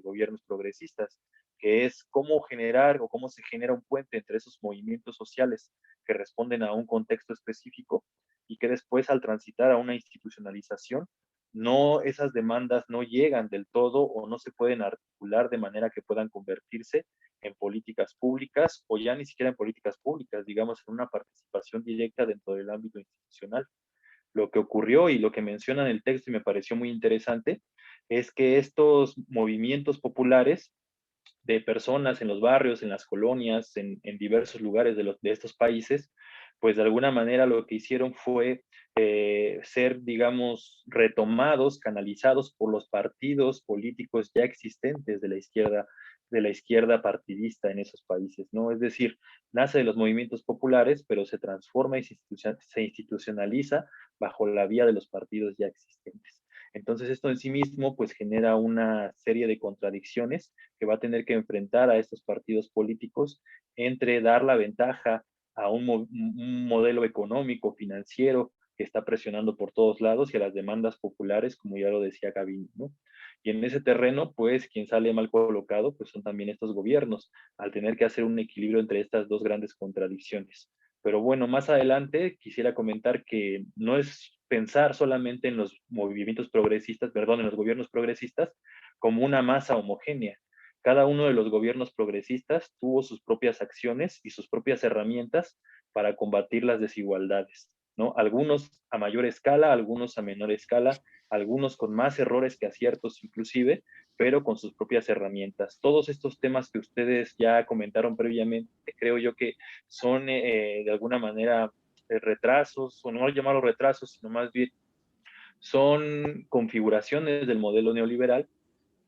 gobiernos progresistas, que es cómo generar o cómo se genera un puente entre esos movimientos sociales que responden a un contexto específico y que después, al transitar a una institucionalización, no, esas demandas no llegan del todo o no se pueden articular de manera que puedan convertirse en políticas públicas, o ya ni siquiera en políticas públicas, digamos, en una participación directa dentro del ámbito institucional. Lo que ocurrió y lo que menciona en el texto y me pareció muy interesante es que estos movimientos populares de personas en los barrios, en las colonias, en diversos lugares de estos países, pues de alguna manera lo que hicieron fue ser, digamos, retomados, canalizados por los partidos políticos ya existentes de la izquierda partidista en esos países, ¿no? Es decir, nace de los movimientos populares, pero se transforma y se institucionaliza bajo la vía de los partidos ya existentes. Entonces esto en sí mismo pues genera una serie de contradicciones que va a tener que enfrentar a estos partidos políticos entre dar la ventaja a un modelo económico, financiero, que está presionando por todos lados y a las demandas populares, como ya lo decía Gavin, ¿no? Y en ese terreno, pues, quien sale mal colocado, pues son también estos gobiernos, al tener que hacer un equilibrio entre estas dos grandes contradicciones. Pero bueno, más adelante quisiera comentar que no es pensar solamente en los movimientos progresistas, perdón, en los gobiernos progresistas, como una masa homogénea. Cada uno de los gobiernos progresistas tuvo sus propias acciones y sus propias herramientas para combatir las desigualdades, ¿no? Algunos a mayor escala, algunos a menor escala, algunos con más errores que aciertos inclusive, pero con sus propias herramientas. Todos estos temas que ustedes ya comentaron previamente, creo yo que son de alguna manera retrasos, o no llamarlos retrasos, sino más bien son configuraciones del modelo neoliberal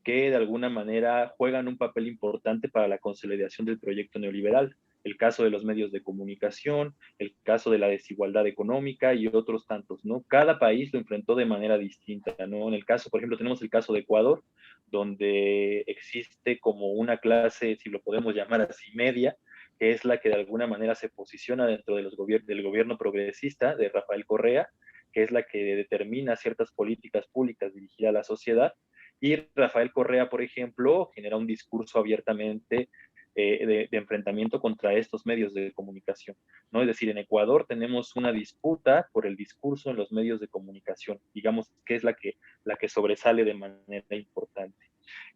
que de alguna manera juegan un papel importante para la consolidación del proyecto neoliberal. El caso de los medios de comunicación, el caso de la desigualdad económica y otros tantos, ¿no? Cada país lo enfrentó de manera distinta, ¿no? En el caso, por ejemplo, tenemos el caso de Ecuador, donde existe como una clase, si lo podemos llamar así, media, que es la que de alguna manera se posiciona dentro de del gobierno progresista de Rafael Correa, que es la que determina ciertas políticas públicas dirigidas a la sociedad. Y Rafael Correa, por ejemplo, genera un discurso abiertamente de enfrentamiento contra estos medios de comunicación, ¿no? Es decir, en Ecuador tenemos una disputa por el discurso en los medios de comunicación, digamos que es la que sobresale de manera importante.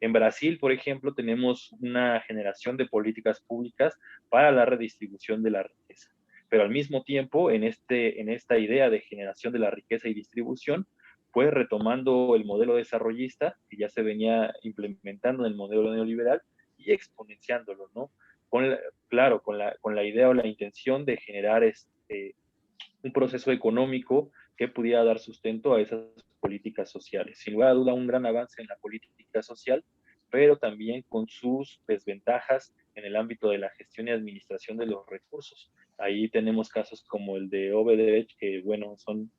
En Brasil, por ejemplo, tenemos una generación de políticas públicas para la redistribución de la riqueza. Pero al mismo tiempo, en esta idea de generación de la riqueza y distribución, pues retomando el modelo desarrollista que ya se venía implementando en el modelo neoliberal y exponenciándolo, ¿no? Claro, con la idea o la intención de generar un proceso económico que pudiera dar sustento a esas políticas sociales. Sin lugar a duda, un gran avance en la política social, pero también con sus desventajas en el ámbito de la gestión y administración de los recursos. Ahí tenemos casos como el de Odebrecht, que bueno, son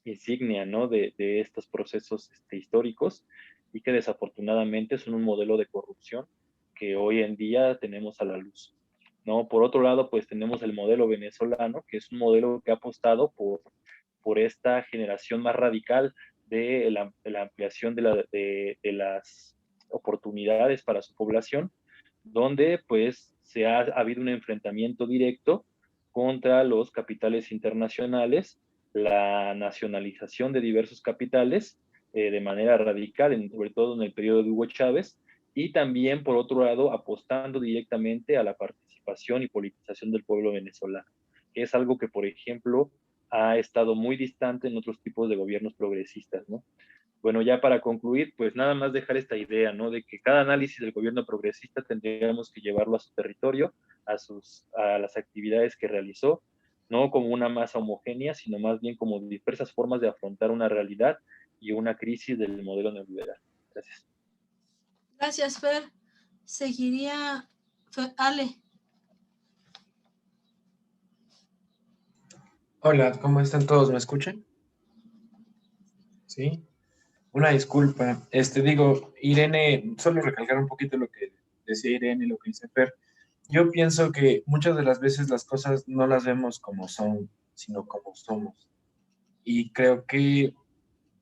insignia, ¿no? de estos procesos históricos y que desafortunadamente son un modelo de corrupción que hoy en día tenemos a la luz, ¿no? Por otro lado, pues tenemos el modelo venezolano, que es un modelo que ha apostado por esta generación más radical de la ampliación de las oportunidades para su población, donde pues ha habido un enfrentamiento directo contra los capitales internacionales, la nacionalización de diversos capitales de manera radical, sobre todo en el periodo de Hugo Chávez, y también, por otro lado, apostando directamente a la participación y politización del pueblo venezolano, que es algo que, por ejemplo, ha estado muy distante en otros tipos de gobiernos progresistas, ¿no? Bueno, ya para concluir, pues nada más dejar esta idea, ¿no? De que cada análisis del gobierno progresista tendríamos que llevarlo a su territorio, a las actividades que realizó, no como una masa homogénea, sino más bien como diversas formas de afrontar una realidad y una crisis del modelo neoliberal. Gracias. Gracias, Fer. Seguiría Ale. Hola, ¿cómo están todos? ¿Me escuchan? Sí. Una disculpa. Irene, solo recalcar un poquito lo que decía Irene y lo que dice Fer. Yo pienso que muchas de las veces las cosas no las vemos como son, sino como somos. Y creo que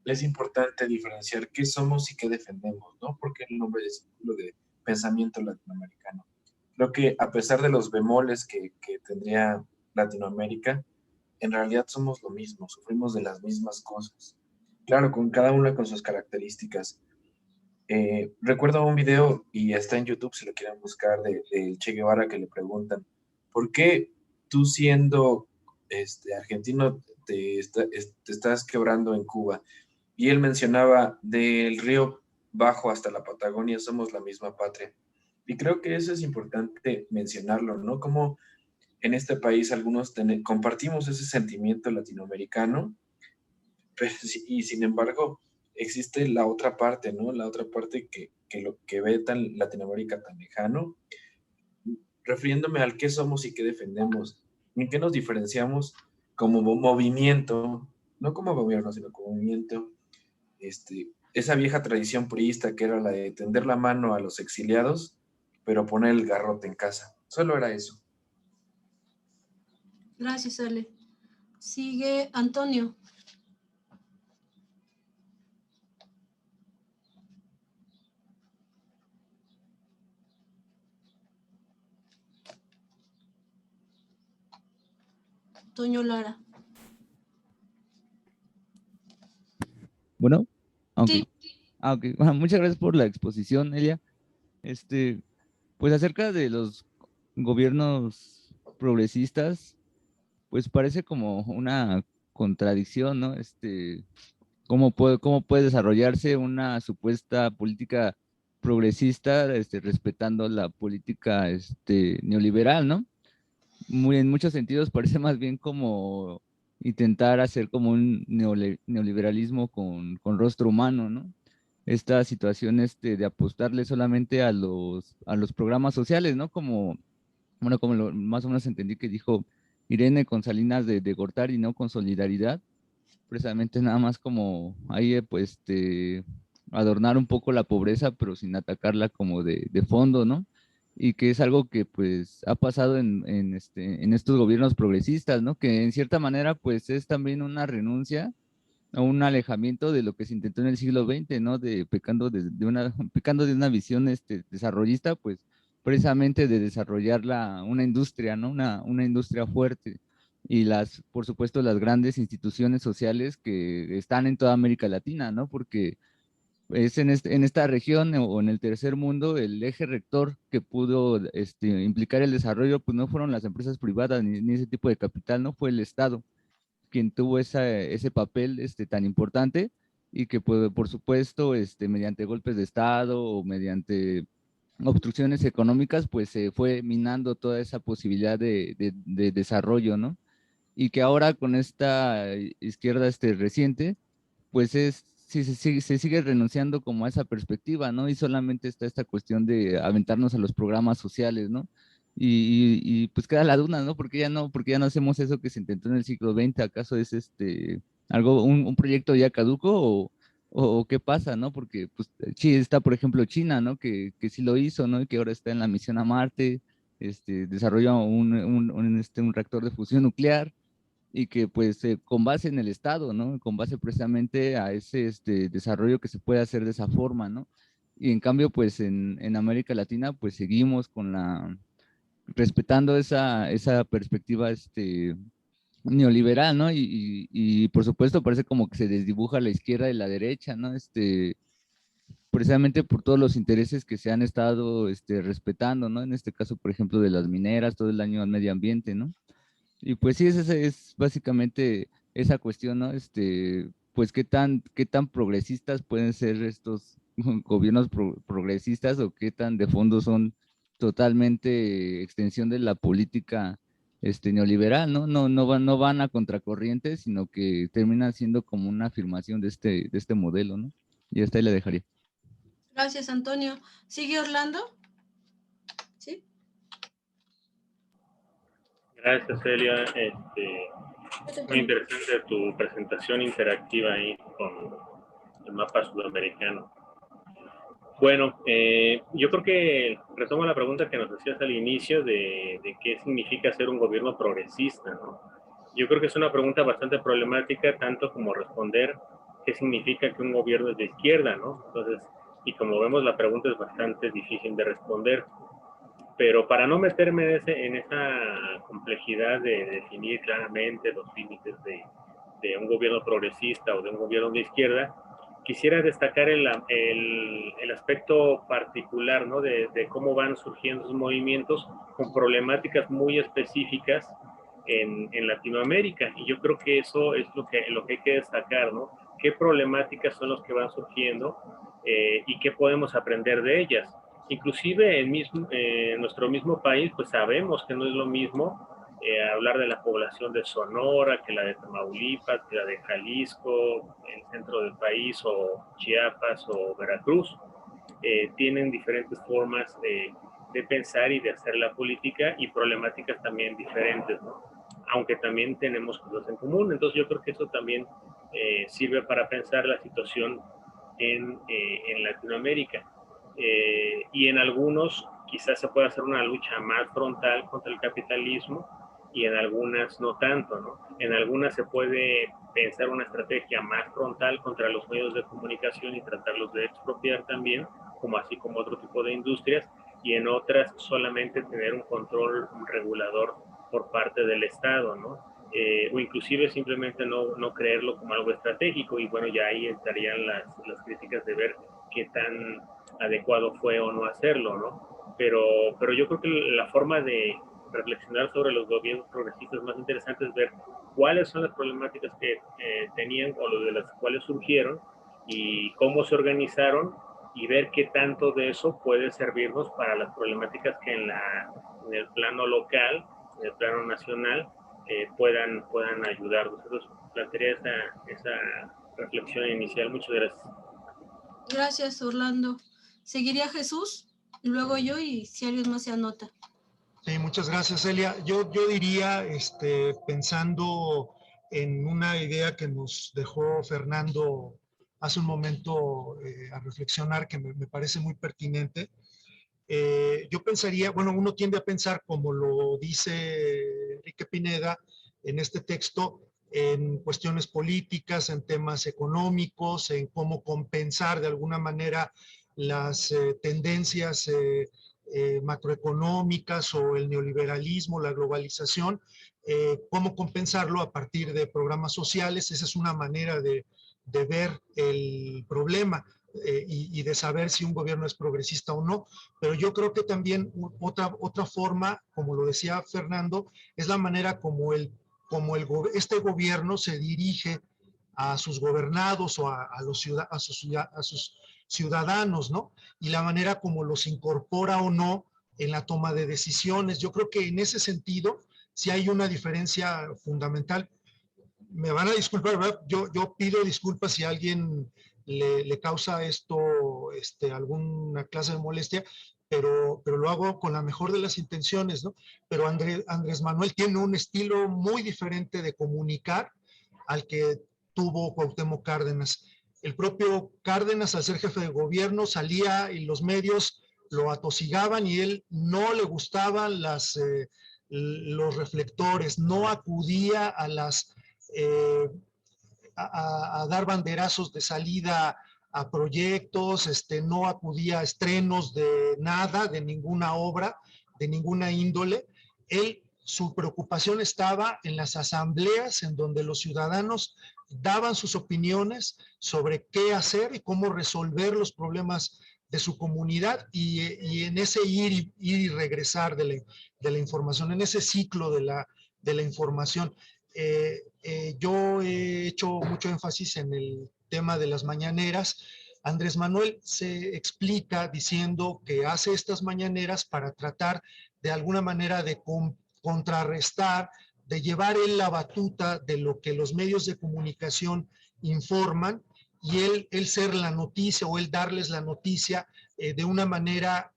es importante diferenciar qué somos y qué defendemos, ¿no? Porque el nombre es Círculo de Pensamiento Latinoamericano. Creo que a pesar de los bemoles que tendría Latinoamérica, en realidad somos lo mismo, sufrimos de las mismas cosas. Claro, con cada una con sus características. Recuerdo un video, y está en YouTube si lo quieren buscar, de Che Guevara, que le preguntan, ¿por qué tú siendo argentino te estás quebrando en Cuba? Y él mencionaba, del río Bajo hasta la Patagonia somos la misma patria. Y creo que eso es importante mencionarlo, ¿no? Como en este país algunos compartimos ese sentimiento latinoamericano, y sin embargo existe la otra parte, ¿no? La otra parte que ve tan Latinoamérica tan lejano, refiriéndome al qué somos y qué defendemos, en qué nos diferenciamos como movimiento, no como gobierno, sino como movimiento. esa vieja tradición priista que era la de tender la mano a los exiliados, pero poner el garrote en casa. Solo era eso. Gracias, Ale. Sigue Antonio. Toño Lara. Bueno, ok. Sí. Ok. Bueno, muchas gracias por la exposición, Elia. Pues acerca de los gobiernos progresistas, pues parece como una contradicción, ¿no? ¿Cómo puede desarrollarse una supuesta política progresista, respetando la política, neoliberal, ¿no? En muchos sentidos parece más bien como intentar hacer como un neoliberalismo con rostro humano, ¿no? Esta situación, de apostarle solamente a los programas sociales, ¿no? Bueno, más o menos entendí que dijo Irene con Salinas de Gortari, ¿no? Con solidaridad, precisamente nada más como ahí, pues, adornar un poco la pobreza, pero sin atacarla como de fondo, ¿no? Y que es algo que pues ha pasado en estos gobiernos progresistas, ¿no? Que en cierta manera pues es también una renuncia a un alejamiento de lo que se intentó en el siglo XX, ¿no? Pecando de una visión desarrollista, pues precisamente de desarrollar una industria, ¿no? Una industria fuerte. Y por supuesto, las grandes instituciones sociales que están en toda América Latina, ¿no? Porque es en esta región o en el tercer mundo, el eje rector que pudo implicar el desarrollo, pues no fueron las empresas privadas ni ese tipo de capital, no fue el Estado quien tuvo ese papel tan importante y que por supuesto mediante golpes de Estado o mediante obstrucciones económicas, pues se fue minando toda esa posibilidad de desarrollo, ¿no? Y que ahora con esta izquierda reciente, pues sí, se sigue renunciando como a esa perspectiva, ¿no? Y solamente está esta cuestión de aventarnos a los programas sociales, ¿no? Pues queda la duda, ¿no? Porque ya no hacemos eso que se intentó en el siglo XX? ¿Acaso es un proyecto ya caduco o qué pasa, ¿no? Porque pues sí está, por ejemplo, China, ¿no? Que sí lo hizo, ¿no? Y que ahora está en la misión a Marte, desarrolla un reactor de fusión nuclear y que pues con base en el Estado, ¿no? Con base precisamente a ese desarrollo que se puede hacer de esa forma, ¿no? Y en cambio, pues en América Latina, pues seguimos respetando esa perspectiva neoliberal, ¿no? Y por supuesto parece como que se desdibuja la izquierda y la derecha, ¿no? Precisamente por todos los intereses que se han estado respetando, ¿no? En este caso, por ejemplo, de las mineras, todo el daño al medio ambiente, ¿no? Y pues sí, esa es básicamente esa cuestión, ¿no? Pues qué tan progresistas pueden ser estos gobiernos progresistas o qué tan de fondo son totalmente extensión de la política neoliberal, ¿no? No van a contracorriente, sino que terminan siendo como una afirmación de este modelo, ¿no? Y hasta ahí le dejaría. Gracias, Antonio. ¿Sigue Orlando? ¿Sí? Gracias, Celia. Muy interesante tu presentación interactiva ahí con el mapa sudamericano. Bueno, yo creo que retomo la pregunta que nos hacías al inicio de qué significa ser un gobierno progresista, ¿no? Yo creo que es una pregunta bastante problemática, tanto como responder qué significa que un gobierno es de izquierda, ¿no? Entonces, y como vemos, la pregunta es bastante difícil de responder. Pero para no meterme en esa complejidad de definir claramente los límites de un gobierno progresista o de un gobierno de izquierda, quisiera destacar el aspecto particular, ¿no? de cómo van surgiendo esos movimientos con problemáticas muy específicas en Latinoamérica. Y yo creo que eso es lo que hay que destacar, ¿no? ¿Qué problemáticas son las que van surgiendo y qué podemos aprender de ellas? Inclusive en nuestro mismo país, pues sabemos que no es lo mismo hablar de la población de Sonora que la de Tamaulipas, que la de Jalisco, el centro del país, o Chiapas o Veracruz. Tienen diferentes formas de pensar y de hacer la política y problemáticas también diferentes, ¿no? Aunque también tenemos cosas en común. Entonces yo creo que eso también sirve para pensar la situación en Latinoamérica. Y en algunos quizás se puede hacer una lucha más frontal contra el capitalismo y en algunas no tanto, ¿no? En algunas se puede pensar una estrategia más frontal contra los medios de comunicación y tratarlos de expropiar también, así como otro tipo de industrias, y en otras solamente tener un control regulador por parte del Estado, ¿no? O inclusive simplemente no creerlo como algo estratégico, y bueno, ya ahí estarían las críticas de ver qué tan adecuado fue o no hacerlo, ¿no? Pero yo creo que la forma de reflexionar sobre los gobiernos progresistas más interesante es ver cuáles son las problemáticas que tenían o de las cuales surgieron y cómo se organizaron, y ver qué tanto de eso puede servirnos para las problemáticas que en el plano local, en el plano nacional, puedan ayudarnos. Entonces, plantearía esa reflexión inicial. Muchas gracias. Gracias, Orlando. Seguiría Jesús, luego yo, y si alguien más se anota. Sí, muchas gracias, Elia. Yo diría, pensando en una idea que nos dejó Fernando hace un momento a reflexionar, que me parece muy pertinente. Yo pensaría, bueno, uno tiende a pensar, como lo dice Enrique Pineda en este texto, en cuestiones políticas, en temas económicos, en cómo compensar de alguna manera las tendencias macroeconómicas o el neoliberalismo, la globalización, cómo compensarlo a partir de programas sociales. Esa es una manera de ver el problema. Y de saber si un gobierno es progresista o no, pero yo creo que también otra forma, como lo decía Fernando, es la manera como este gobierno se dirige a sus gobernados o a sus ciudadanos, ¿no? Y la manera como los incorpora o no en la toma de decisiones. Yo creo que en ese sentido sí hay una diferencia fundamental. Me van a disculpar, ¿verdad? Yo pido disculpas si a alguien le causa esto alguna clase de molestia, pero lo hago con la mejor de las intenciones, ¿no? Pero Andrés Manuel tiene un estilo muy diferente de comunicar al que tuvo Cuauhtémoc Cárdenas. El propio Cárdenas, al ser jefe de gobierno, salía y los medios lo atosigaban y él no le gustaban los reflectores, no acudía a a dar banderazos de salida a proyectos, no acudía a estrenos de nada, de ninguna obra, de ninguna índole. Su preocupación estaba en las asambleas en donde los ciudadanos daban sus opiniones sobre qué hacer y cómo resolver los problemas de su comunidad, y en ese ir y regresar de la información, en ese ciclo de la información. Yo he hecho mucho énfasis en el tema de las mañaneras. Andrés Manuel se explica diciendo que hace estas mañaneras para tratar de alguna manera de contrarrestar, de llevar él la batuta de lo que los medios de comunicación informan, y él ser la noticia, o él darles la noticia de una manera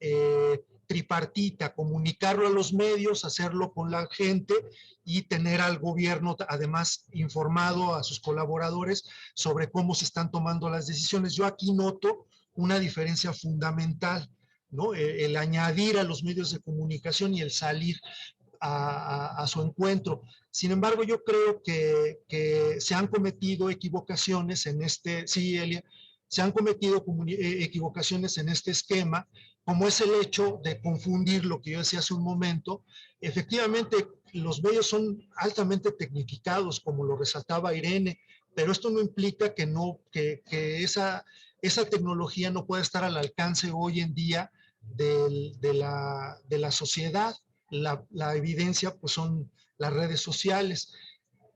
tripartita, comunicarlo a los medios, hacerlo con la gente y tener al gobierno además informado, a sus colaboradores, sobre cómo se están tomando las decisiones. Yo aquí noto una diferencia fundamental, ¿no? El añadir a los medios de comunicación y el salir a su encuentro. Sin embargo, yo creo que se han cometido equivocaciones en sí, Elia, se han cometido equivocaciones en este esquema, como es el hecho de confundir lo que yo decía hace un momento. Efectivamente, los medios son altamente tecnificados, como lo resaltaba Irene, pero esto no implica que esa tecnología no pueda estar al alcance hoy en día de la sociedad. La evidencia pues son las redes sociales.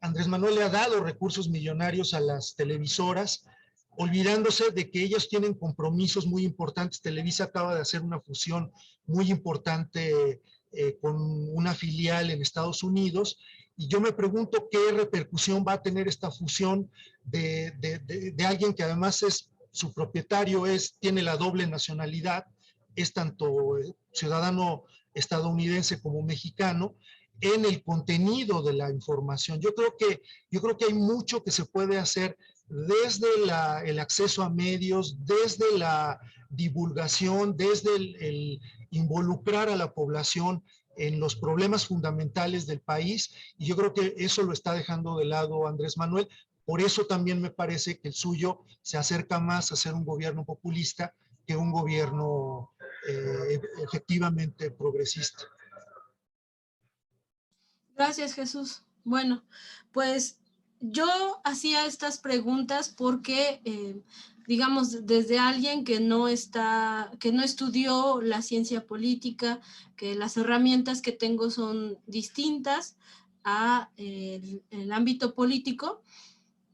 Andrés Manuel le ha dado recursos millonarios a las televisoras, olvidándose de que ellos tienen compromisos muy importantes. Televisa acaba de hacer una fusión muy importante con una filial en Estados Unidos, y yo me pregunto qué repercusión va a tener esta fusión de alguien que además su propietario tiene la doble nacionalidad, es tanto ciudadano estadounidense como mexicano, en el contenido de la información. Yo creo que hay mucho que se puede hacer desde el acceso a medios, desde la divulgación, desde el involucrar a la población en los problemas fundamentales del país, y yo creo que eso lo está dejando de lado Andrés Manuel. Por eso también me parece que el suyo se acerca más a ser un gobierno populista que un gobierno efectivamente progresista. Gracias, Jesús. Bueno, pues yo hacía estas preguntas porque, digamos, desde alguien que no estudió la ciencia política, que las herramientas que tengo son distintas a el ámbito político,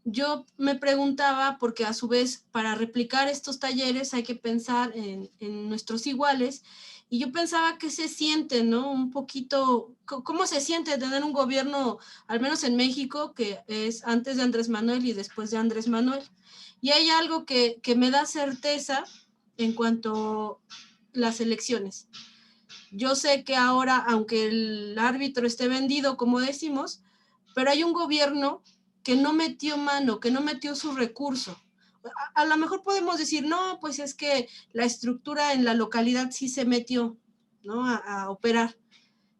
yo me preguntaba, porque a su vez para replicar estos talleres hay que pensar en nuestros iguales, y yo pensaba que se siente, ¿no? Un poquito, ¿cómo se siente tener un gobierno, al menos en México, que es antes de Andrés Manuel y después de Andrés Manuel? Y hay algo que me da certeza en cuanto a las elecciones. Yo sé que ahora, aunque el árbitro esté vendido, como decimos, pero hay un gobierno que no metió mano, que no metió su recurso. A lo mejor podemos decir, no, pues es que la estructura en la localidad sí se metió, ¿no? A operar.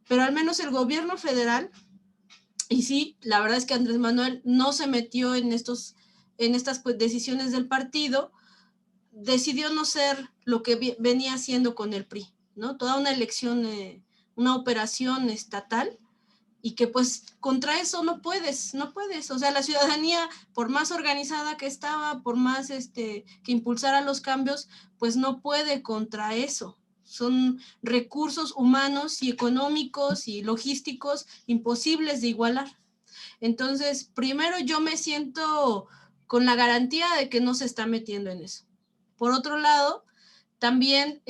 Pero al menos el gobierno federal, y sí, la verdad es que Andrés Manuel no se metió en estas pues, decisiones del partido, decidió no ser lo que venía haciendo con el PRI, ¿no? Toda una elección, una operación estatal, y que pues contra eso no puedes, o sea, la ciudadanía, por más organizada que estaba, por más que impulsara los cambios, pues no puede contra eso. Son recursos humanos y económicos y logísticos imposibles de igualar. Entonces, primero yo me siento con la garantía de que no se está metiendo en eso. Por otro lado, también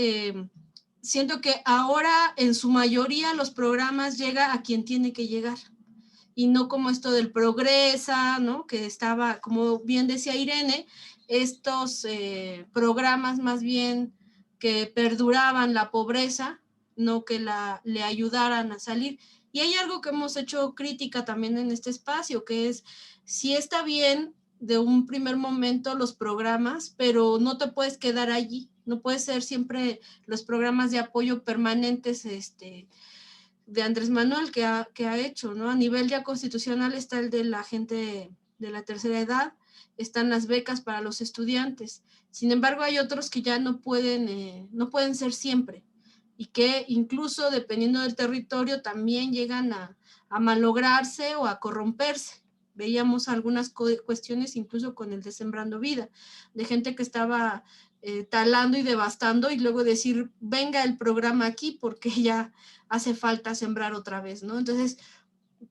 siento que ahora en su mayoría los programas llega a quien tiene que llegar, y no como esto del Progresa, ¿no? Que estaba, como bien decía Irene, estos programas más bien que perduraban la pobreza, no que le ayudaran a salir. Y hay algo que hemos hecho crítica también en este espacio, que es, si está bien de un primer momento los programas, pero no te puedes quedar allí, no puede ser siempre los programas de apoyo permanentes de Andrés Manuel que ha hecho, ¿no? A nivel ya constitucional está el de la gente de la tercera edad, están las becas para los estudiantes. Sin embargo, hay otros que ya no pueden ser siempre, y que incluso dependiendo del territorio también llegan a malograrse o a corromperse. Veíamos algunas cuestiones incluso con el de Sembrando Vida, de gente que estaba talando y devastando, y luego decir, venga el programa aquí porque ya hace falta sembrar otra vez, ¿no? Entonces,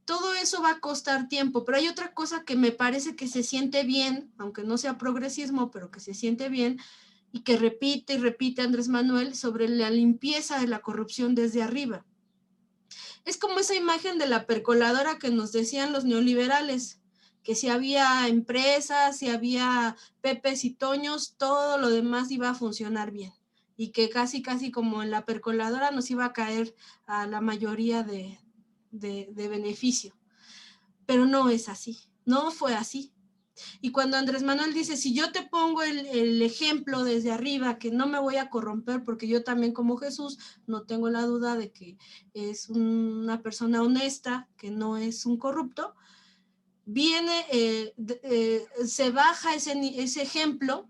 todo eso va a costar tiempo, pero hay otra cosa que me parece que se siente bien, aunque no sea progresismo, pero que se siente bien, y que repite y repite Andrés Manuel, sobre la limpieza de la corrupción desde arriba. Es como esa imagen de la percoladora que nos decían los neoliberales, que si había empresas, si había Pepes y Toños, todo lo demás iba a funcionar bien, y que casi como en la percoladora nos iba a caer a la mayoría de beneficio. Pero no es así, no fue así. Y cuando Andrés Manuel dice, si yo te pongo el ejemplo desde arriba, que no me voy a corromper, porque yo también como Jesús no tengo la duda de que es una persona honesta, que no es un corrupto, viene, se baja ese ejemplo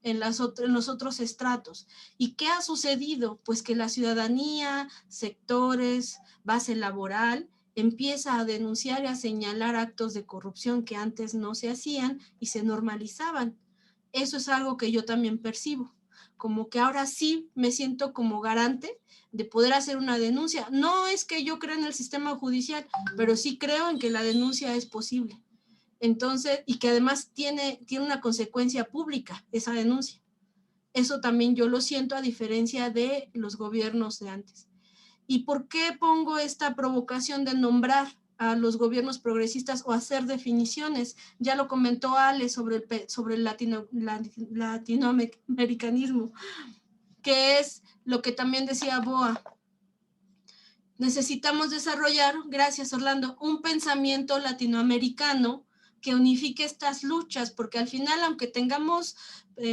en los otros estratos. ¿Y qué ha sucedido? Pues que la ciudadanía, sectores, base laboral, empieza a denunciar y a señalar actos de corrupción que antes no se hacían y se normalizaban. Eso es algo que yo también percibo, como que ahora sí me siento como garante de poder hacer una denuncia. No es que yo crea en el sistema judicial, pero sí creo en que la denuncia es posible. Entonces, y que además tiene una consecuencia pública esa denuncia. Eso también yo lo siento, a diferencia de los gobiernos de antes. ¿Y por qué pongo esta provocación de nombrar a los gobiernos progresistas o hacer definiciones? Ya lo comentó Ale sobre el latinoamericanismo, que es lo que también decía Boa. necesitamos desarrollar, gracias Orlando, un pensamiento latinoamericano que unifique estas luchas, porque al final, aunque tengamos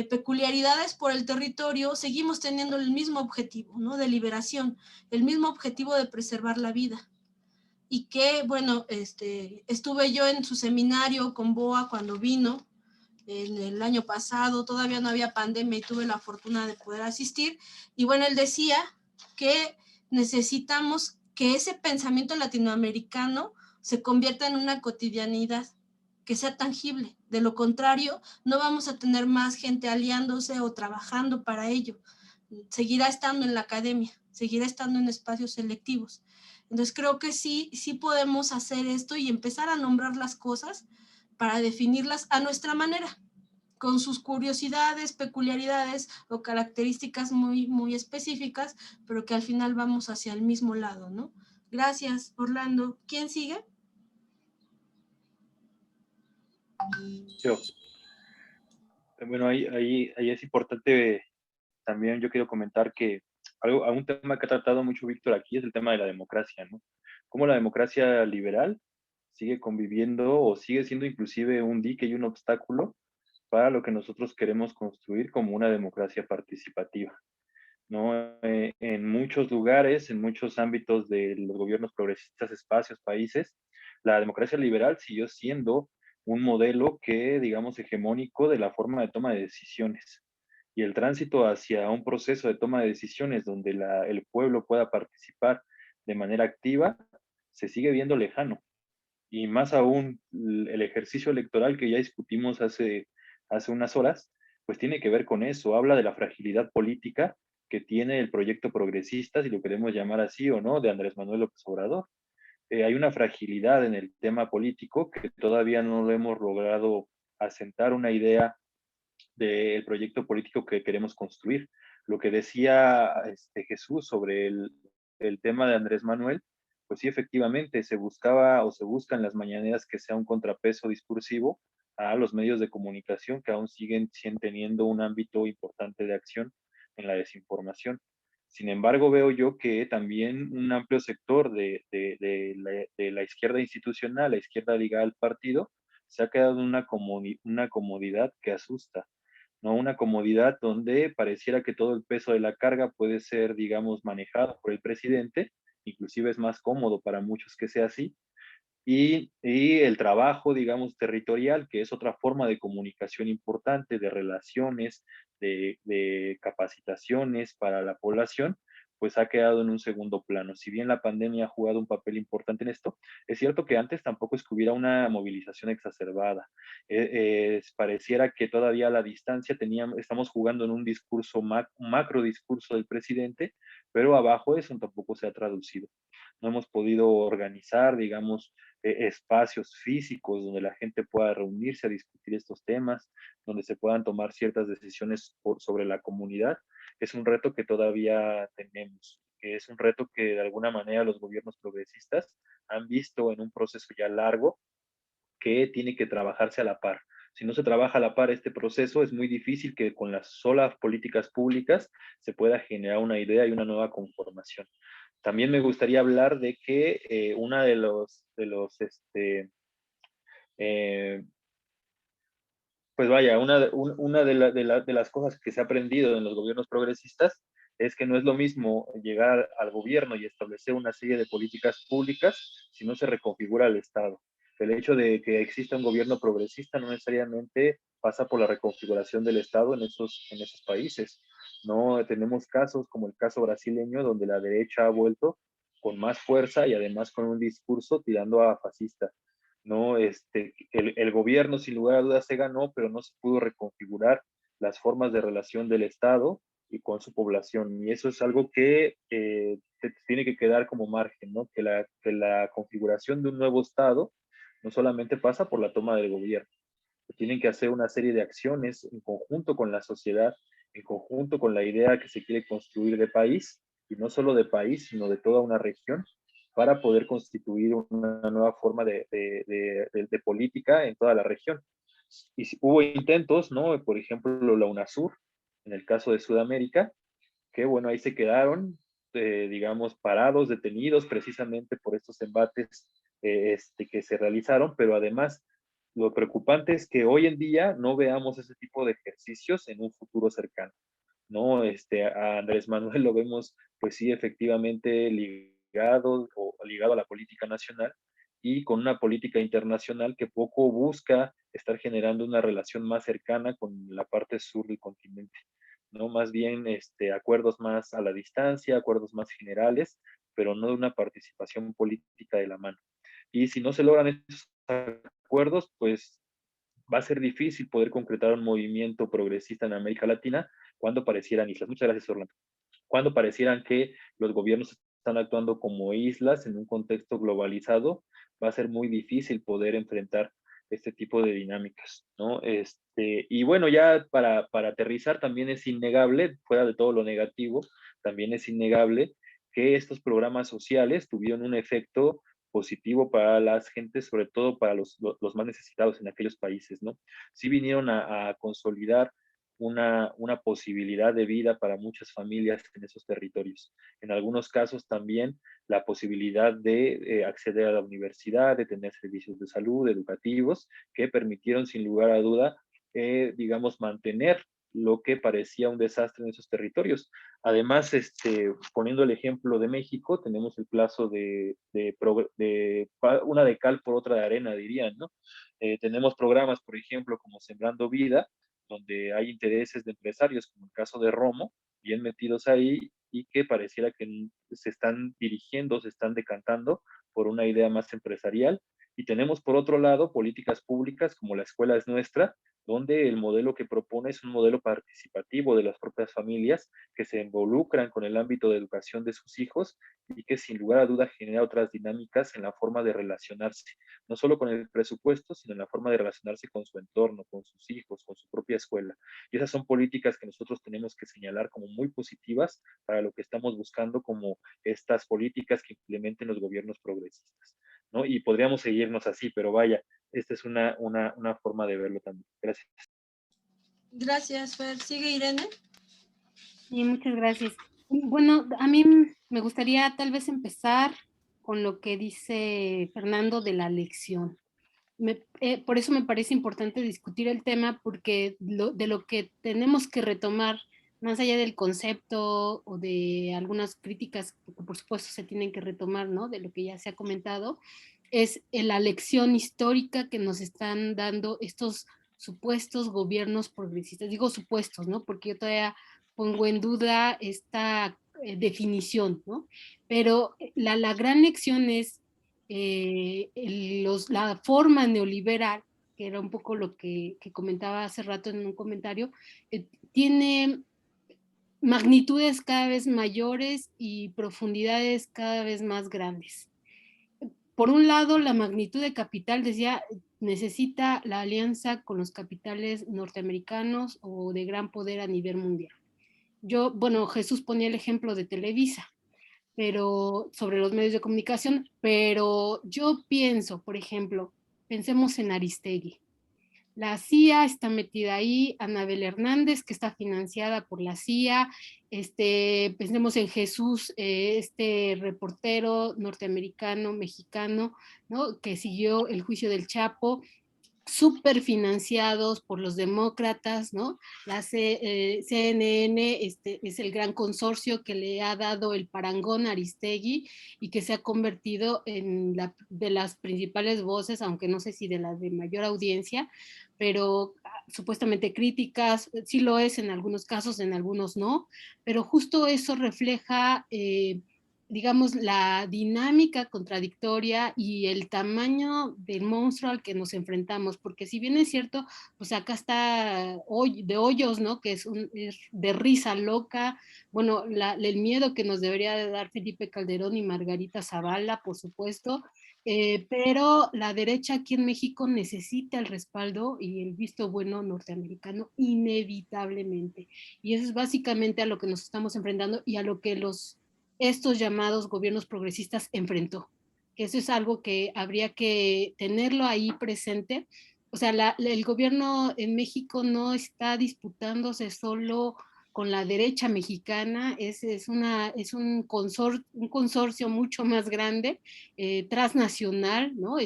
peculiaridades por el territorio, seguimos teniendo el mismo objetivo, ¿no? De liberación, el mismo objetivo de preservar la vida. Y que, bueno, estuve yo en su seminario con Boa cuando vino, en el año pasado, todavía no había pandemia y tuve la fortuna de poder asistir, y bueno, él decía que necesitamos que ese pensamiento latinoamericano se convierta en una cotidianidad, que sea tangible. De lo contrario, no vamos a tener más gente aliándose o trabajando para ello. Seguirá estando en la academia, seguirá estando en espacios selectivos. Entonces creo que sí podemos hacer esto y empezar a nombrar las cosas para definirlas a nuestra manera, con sus curiosidades, peculiaridades o características muy, muy específicas, pero que al final vamos hacia el mismo lado, ¿no? Gracias, Orlando. ¿Quién sigue? Yo. Bueno, ahí es importante también, yo quiero comentar que un tema que ha tratado mucho Víctor aquí es el tema de la democracia, ¿no? Cómo la democracia liberal sigue conviviendo o sigue siendo inclusive un dique y un obstáculo para lo que nosotros queremos construir como una democracia participativa, ¿no? En muchos lugares, en muchos ámbitos de los gobiernos progresistas, espacios, países, la democracia liberal siguió siendo un modelo que, digamos, hegemónico de la forma de toma de decisiones. Y el tránsito hacia un proceso de toma de decisiones donde el pueblo pueda participar de manera activa se sigue viendo lejano. Y más aún, el ejercicio electoral que ya discutimos hace unas horas, pues tiene que ver con eso. Habla de la fragilidad política que tiene el proyecto progresista, si lo queremos llamar así o no, de Andrés Manuel López Obrador. Hay una fragilidad en el tema político que todavía no lo hemos logrado asentar una idea del proyecto político que queremos construir. Lo que decía Jesús sobre el tema de Andrés Manuel, pues sí, efectivamente, se buscaba o se buscan las mañaneras que sea un contrapeso discursivo a los medios de comunicación que aún siguen teniendo un ámbito importante de acción en la desinformación. Sin embargo, veo yo que también un amplio sector de la izquierda institucional, la izquierda ligada al partido, se ha quedado en una comodidad que asusta, ¿no? Una comodidad donde pareciera que todo el peso de la carga puede ser, digamos, manejado por el presidente, inclusive es más cómodo para muchos que sea así, y el trabajo, digamos, territorial, que es otra forma de comunicación importante, de relaciones, de capacitaciones para la población, pues ha quedado en un segundo plano. Si bien la pandemia ha jugado un papel importante en esto, es cierto que antes tampoco es que hubiera una movilización exacerbada. Pareciera que todavía a la distancia estamos jugando en un discurso, macro discurso del presidente, pero abajo eso tampoco se ha traducido. No hemos podido organizar, digamos, espacios físicos donde la gente pueda reunirse a discutir estos temas, donde se puedan tomar ciertas decisiones sobre la comunidad. Es un reto que todavía tenemos, que es un reto que de alguna manera los gobiernos progresistas han visto en un proceso ya largo que tiene que trabajarse a la par. Si no se trabaja a la par este proceso, es muy difícil que con las solas políticas públicas se pueda generar una idea y una nueva conformación. También me gustaría hablar de que una pues vaya, una de las cosas que se ha aprendido en los gobiernos progresistas es que no es lo mismo llegar al gobierno y establecer una serie de políticas públicas si no se reconfigura el Estado. El hecho de que exista un gobierno progresista no necesariamente pasa por la reconfiguración del Estado en esos países. No tenemos casos como el caso brasileño, donde la derecha ha vuelto con más fuerza y además con un discurso tirando a fascista. ¿No? El gobierno sin lugar a dudas se ganó, pero no se pudo reconfigurar las formas de relación del Estado y con su población. Y eso es algo que tiene que quedar como margen, ¿no? Que la configuración de un nuevo Estado no solamente pasa por la toma del gobierno, que tienen que hacer una serie de acciones en conjunto con la sociedad, en conjunto con la idea que se quiere construir de país, y no solo de país, sino de toda una región, para poder constituir una nueva forma de política en toda la región. Y hubo intentos, ¿no? Por ejemplo, la UNASUR, en el caso de Sudamérica, que bueno, ahí se quedaron digamos, parados, detenidos precisamente por estos embates que se realizaron, pero además lo preocupante es que hoy en día no veamos ese tipo de ejercicios en un futuro cercano, ¿no? A Andrés Manuel lo vemos, pues sí, efectivamente ligado a la política nacional y con una política internacional que poco busca estar generando una relación más cercana con la parte sur del continente, ¿no? Más bien acuerdos más a la distancia, acuerdos más generales, pero no de una participación política de la mano. Y si no se logran esos acuerdos, pues va a ser difícil poder concretar un movimiento progresista en América Latina cuando parecieran islas. Muchas gracias, Orlando. Cuando parecieran que los gobiernos están actuando como islas en un contexto globalizado, va a ser muy difícil poder enfrentar este tipo de dinámicas, ¿no? Y bueno, ya para aterrizar también es innegable, fuera de todo lo negativo, también es innegable que estos programas sociales tuvieron un efecto positivo para las gentes, sobre todo para los más necesitados en aquellos países, ¿no? Sí vinieron a consolidar una posibilidad de vida para muchas familias en esos territorios. En algunos casos también la posibilidad de acceder a la universidad, de tener servicios de salud, educativos, que permitieron sin lugar a duda, digamos, mantener lo que parecía un desastre en esos territorios. Además, poniendo el ejemplo de México, tenemos el plazo de una de cal por otra de arena, dirían, ¿no? Tenemos programas, por ejemplo, como Sembrando Vida, donde hay intereses de empresarios, como el caso de Romo, bien metidos ahí y que pareciera que se están dirigiendo, se están decantando por una idea más empresarial. Y tenemos, por otro lado, políticas públicas como La Escuela es Nuestra, donde el modelo que propone es un modelo participativo de las propias familias que se involucran con el ámbito de educación de sus hijos y que sin lugar a duda genera otras dinámicas en la forma de relacionarse, no solo con el presupuesto, sino en la forma de relacionarse con su entorno, con sus hijos, con su propia escuela. Y esas son políticas que nosotros tenemos que señalar como muy positivas para lo que estamos buscando como estas políticas que implementen los gobiernos progresistas, ¿no? Y podríamos seguirnos así, pero vaya, esta es una forma de verlo también. Gracias. Gracias, Fer. ¿Sigue Irene? Sí, muchas gracias. Bueno, a mí me gustaría tal vez empezar con lo que dice Fernando de la lección. Por eso me parece importante discutir el tema, porque de lo que tenemos que retomar, más allá del concepto o de algunas críticas que por supuesto se tienen que retomar, ¿no? De lo que ya se ha comentado, es la lección histórica que nos están dando estos supuestos gobiernos progresistas. Digo supuestos, ¿no? Porque yo todavía pongo en duda esta definición, ¿no? Pero la gran lección es la forma neoliberal, que era un poco lo que comentaba hace rato en un comentario, tiene magnitudes cada vez mayores y profundidades cada vez más grandes. Por un lado, la magnitud de capital, decía, necesita la alianza con los capitales norteamericanos o de gran poder a nivel mundial. Bueno, Jesús ponía el ejemplo de Televisa, pero sobre los medios de comunicación, pero yo pienso, por ejemplo, pensemos en Aristegui. La CIA está metida ahí, Anabel Hernández, que está financiada por la CIA, pensemos en Jesús, este reportero norteamericano, mexicano, ¿no? Que siguió el juicio del Chapo, súper financiados por los demócratas, ¿no? La CNN es el gran consorcio que le ha dado el parangón a Aristegui y que se ha convertido en de las principales voces, aunque no sé si de las de mayor audiencia, pero supuestamente críticas, sí lo es en algunos casos, en algunos no, pero justo eso refleja digamos, la dinámica contradictoria y el tamaño del monstruo al que nos enfrentamos, porque si bien es cierto, pues acá está de Hoyos, ¿no? Que es de risa loca, bueno, el miedo que nos debería de dar Felipe Calderón y Margarita Zavala, por supuesto, pero la derecha aquí en México necesita el respaldo y el visto bueno norteamericano inevitablemente, y eso es básicamente a lo que nos estamos enfrentando y a lo que estos llamados gobiernos progresistas enfrentó. Eso es algo que habría que tenerlo ahí presente. O sea, el gobierno en México no está disputándose solo con la derecha mexicana, es un consorcio mucho más grande, transnacional, ¿no?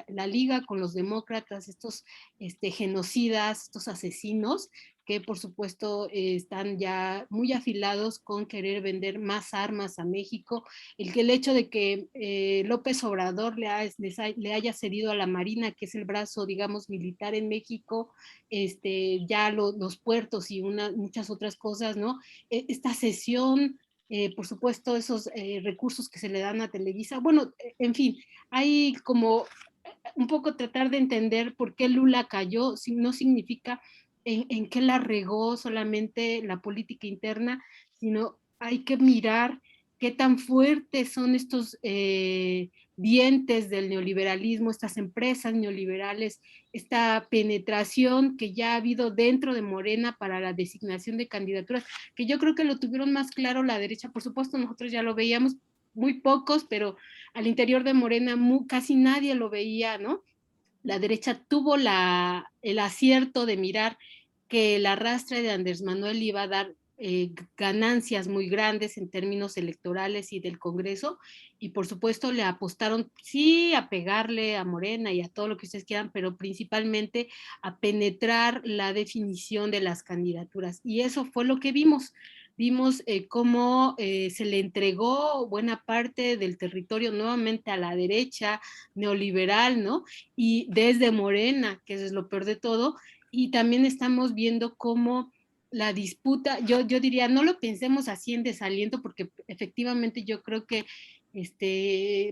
La liga con los demócratas, estos genocidas, estos asesinos, que por supuesto están ya muy afilados con querer vender más armas a México. El hecho de que López Obrador le haya cedido a la Marina, que es el brazo, digamos, militar en México, ya los puertos y muchas otras cosas, ¿no? Esta cesión, por supuesto, esos recursos que se le dan a Televisa. Bueno, en fin, hay como un poco tratar de entender por qué Lula cayó, no significa en qué la regó solamente la política interna, sino hay que mirar qué tan fuertes son estos dientes del neoliberalismo, estas empresas neoliberales, esta penetración que ya ha habido dentro de Morena para la designación de candidaturas, que yo creo que lo tuvieron más claro la derecha. Por supuesto, nosotros ya lo veíamos, muy pocos, pero al interior de Morena casi nadie lo veía, ¿no? La derecha tuvo el acierto de mirar que el arrastre de Andrés Manuel iba a dar ganancias muy grandes en términos electorales y del Congreso, y por supuesto le apostaron, sí, a pegarle a Morena y a todo lo que ustedes quieran, pero principalmente a penetrar la definición de las candidaturas, y eso fue lo que vimos cómo se le entregó buena parte del territorio nuevamente a la derecha neoliberal, ¿no? Y desde Morena, que es lo peor de todo, y también estamos viendo cómo la disputa, yo diría, no lo pensemos así en desaliento, porque efectivamente yo creo que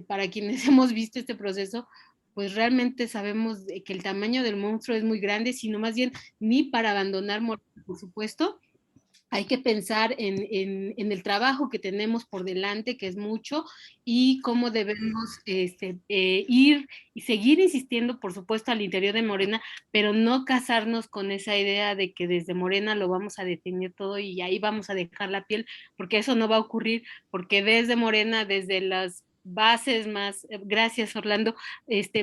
para quienes hemos visto este proceso, pues realmente sabemos que el tamaño del monstruo es muy grande, sino más bien ni para abandonar Morena, por supuesto. Hay que pensar en el trabajo que tenemos por delante, que es mucho, y cómo debemos ir y seguir insistiendo, por supuesto, al interior de Morena, pero no casarnos con esa idea de que desde Morena lo vamos a definir todo y ahí vamos a dejar la piel, porque eso no va a ocurrir, porque desde Morena, desde las bases más, gracias Orlando,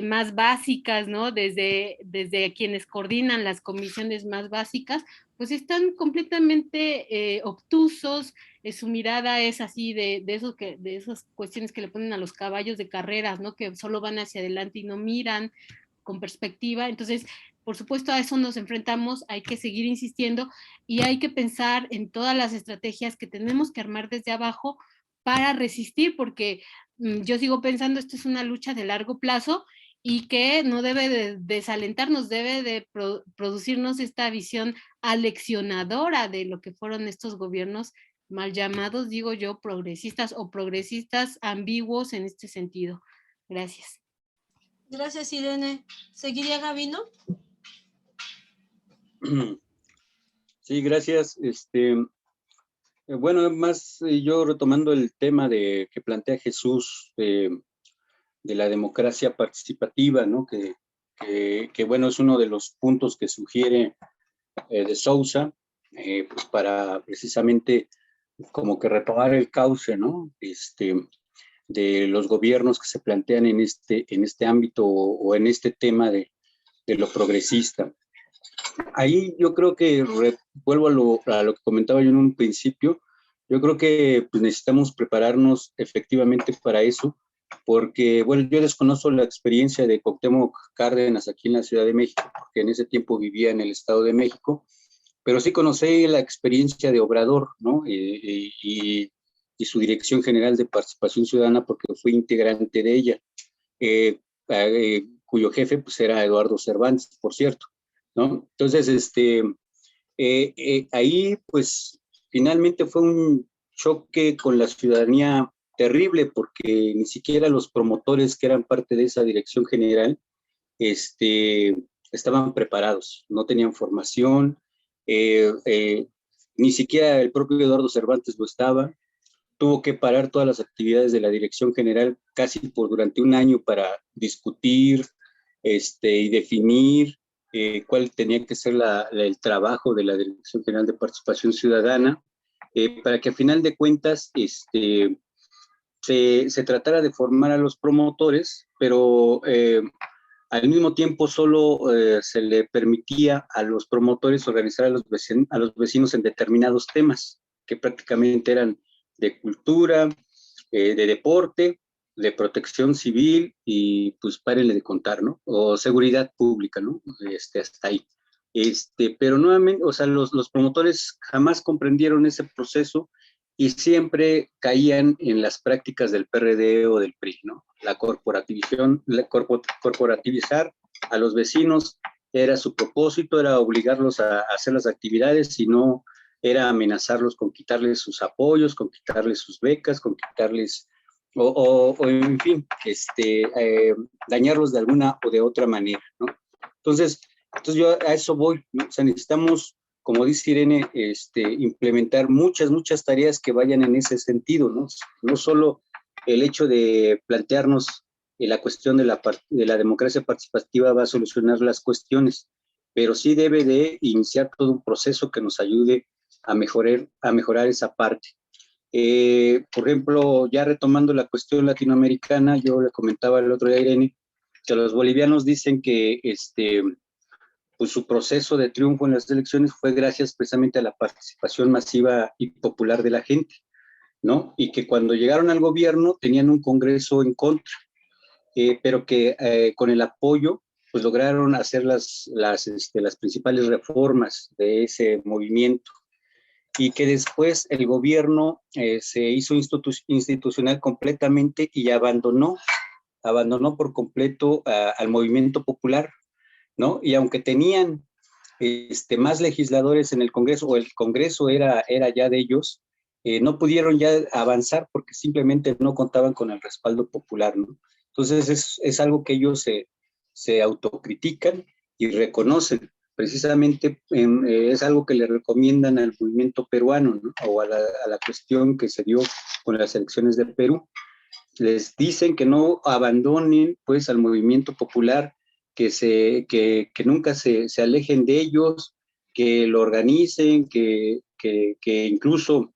más básicas, ¿no? Desde quienes coordinan las comisiones más básicas, pues están completamente obtusos, su mirada es así de esas cuestiones que le ponen a los caballos de carreras, ¿no? Que solo van hacia adelante y no miran con perspectiva. Entonces, por supuesto, a eso nos enfrentamos, hay que seguir insistiendo y hay que pensar en todas las estrategias que tenemos que armar desde abajo para resistir, porque yo sigo pensando, esto es una lucha de largo plazo y que no debe de desalentarnos, debe de producirnos esta visión aleccionadora de lo que fueron estos gobiernos mal llamados, digo yo, progresistas o progresistas ambiguos en este sentido. Gracias. Gracias, Irene. ¿Seguiría Gabino? Sí, gracias. Bueno, más yo retomando el tema que plantea Jesús de la democracia participativa, ¿no? Que bueno, es uno de los puntos que sugiere de Sousa, pues para precisamente como que retomar el cauce, ¿no? De los gobiernos que se plantean en este ámbito o en este tema de lo progresista. Ahí yo creo que vuelvo a lo que comentaba yo en un principio. Yo creo que pues, necesitamos prepararnos efectivamente para eso, porque, bueno, yo desconozco la experiencia de Cuauhtémoc Cárdenas aquí en la Ciudad de México, porque en ese tiempo vivía en el Estado de México, pero sí conocí la experiencia de Obrador, ¿no? Y su Dirección General de Participación Ciudadana, porque fui integrante de ella, cuyo jefe pues, era Eduardo Cervantes, por cierto, ¿no? Entonces, ahí, pues, finalmente fue un choque con la ciudadanía terrible, porque ni siquiera los promotores que eran parte de esa Dirección General, estaban preparados, no tenían formación, ni siquiera el propio Eduardo Cervantes lo estaba. Tuvo que parar todas las actividades de la Dirección General casi durante un año para discutir y definir cuál tenía que ser el trabajo de la Dirección General de Participación Ciudadana, para que a final de cuentas se tratara de formar a los promotores, pero Al mismo tiempo, solo se le permitía a los promotores organizar a los vecinos en determinados temas, que prácticamente eran de cultura, de deporte, de protección civil y pues párenle de contar, ¿no? O seguridad pública, ¿no? Hasta ahí. Pero nuevamente, o sea, los promotores jamás comprendieron ese proceso y siempre caían en las prácticas del PRD o del PRI, ¿no? La corporativizar a los vecinos era su propósito, era obligarlos a hacer las actividades, y no era amenazarlos con quitarles sus apoyos, con quitarles sus becas, con quitarles, o en fin, dañarlos de alguna o de otra manera, ¿no? Entonces yo a eso voy, ¿no? O sea, necesitamos, como dice Irene, implementar muchas tareas que vayan en ese sentido, ¿no? No solo el hecho de plantearnos la cuestión de la democracia participativa va a solucionar las cuestiones, pero sí debe de iniciar todo un proceso que nos ayude a mejorar esa parte. Por ejemplo, ya retomando la cuestión latinoamericana, yo le comentaba el otro día a Irene que los bolivianos dicen que pues su proceso de triunfo en las elecciones fue gracias precisamente a la participación masiva y popular de la gente, ¿no? Y que cuando llegaron al gobierno tenían un Congreso en contra, pero que con el apoyo pues lograron hacer las principales reformas de ese movimiento, y que después el gobierno se hizo institucional completamente y abandonó por completo al movimiento popular, ¿no? Y aunque tenían más legisladores en el Congreso, o el Congreso era ya de ellos, no pudieron ya avanzar porque simplemente no contaban con el respaldo popular, ¿no? Entonces es algo que ellos se autocritican y reconocen. Precisamente es algo que le recomiendan al movimiento peruano, ¿no? O a la cuestión que se dio con las elecciones de Perú. Les dicen que no abandonen pues al movimiento popular, que nunca se alejen de ellos, que lo organicen, que incluso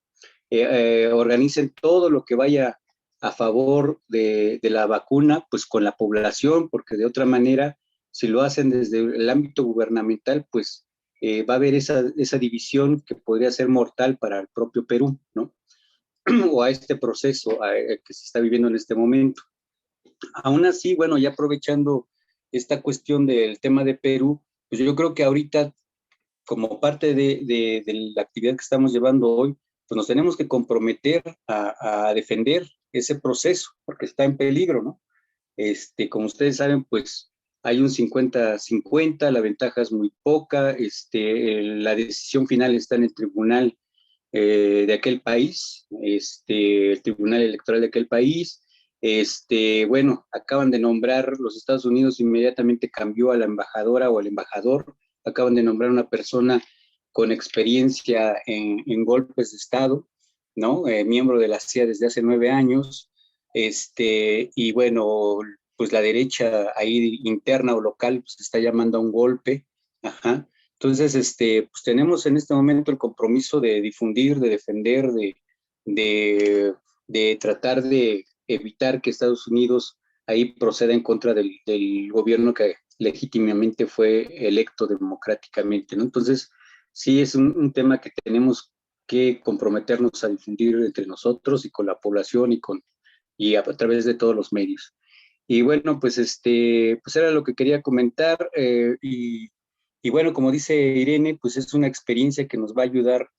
organicen todo lo que vaya a favor de la vacuna, pues con la población, porque de otra manera, si lo hacen desde el ámbito gubernamental, pues va a haber esa división que podría ser mortal para el propio Perú, ¿no? O a este proceso que se está viviendo en este momento. Aún así, bueno, ya aprovechando esta cuestión del tema de Perú, pues yo creo que ahorita, como parte de la actividad que estamos llevando hoy, pues nos tenemos que comprometer a defender ese proceso, porque está en peligro, ¿no? Como ustedes saben, pues hay un 50-50, la ventaja es muy poca, la decisión final está en el tribunal de aquel país, el tribunal electoral de aquel país. Bueno, acaban de nombrar, los Estados Unidos inmediatamente cambió a la embajadora o al embajador, acaban de nombrar una persona con experiencia en golpes de Estado, ¿no? Miembro de la CIA desde hace 9 años, y bueno, pues la derecha ahí interna o local pues está llamando a un golpe, ajá. Entonces, pues tenemos en este momento el compromiso de difundir, de defender, de tratar de evitar que Estados Unidos ahí proceda en contra del gobierno que legítimamente fue electo democráticamente, ¿no? Entonces, sí es un tema que tenemos que comprometernos a difundir entre nosotros y con la población y a través de todos los medios. Y bueno, pues pues era lo que quería comentar, y bueno, como dice Irene, pues es una experiencia que nos va a ayudar,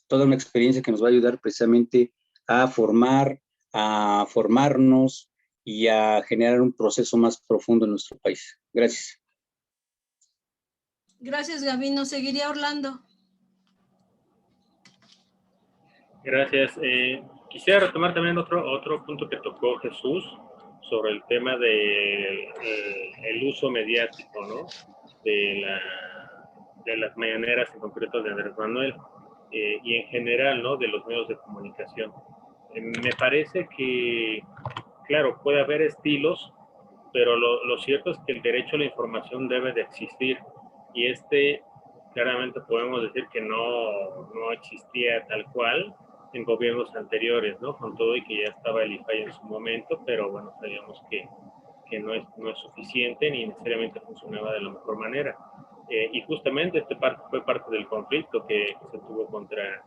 toda una experiencia que nos va a ayudar precisamente a formarnos y a generar un proceso más profundo en nuestro país. Gracias. Gracias, Gabino. Seguiría Orlando. Gracias. Quisiera retomar también otro punto que tocó Jesús sobre el tema del el uso mediático, ¿no? De las mañaneras, en concreto de Andrés Manuel, y en general, ¿no? De los medios de comunicación. Me parece que, claro, puede haber estilos, pero lo cierto es que el derecho a la información debe de existir, y claramente podemos decir que no existía tal cual en gobiernos anteriores, ¿no? Con todo y que ya estaba el IFAI en su momento, pero bueno, sabíamos que que no es suficiente ni necesariamente funcionaba de la mejor manera. Y justamente fue parte del conflicto que se tuvo contra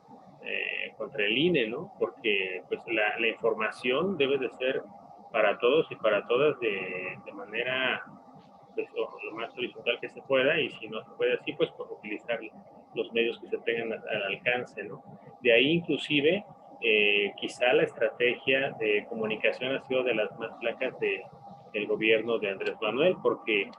el INE, ¿no? Porque pues, la información debe de ser para todos y para todas de manera pues, lo más horizontal que se pueda, y si no se puede así, pues utilizar los medios que se tengan al alcance, ¿no? De ahí inclusive quizá la estrategia de comunicación ha sido de las más flacas del gobierno de Andrés Manuel, porque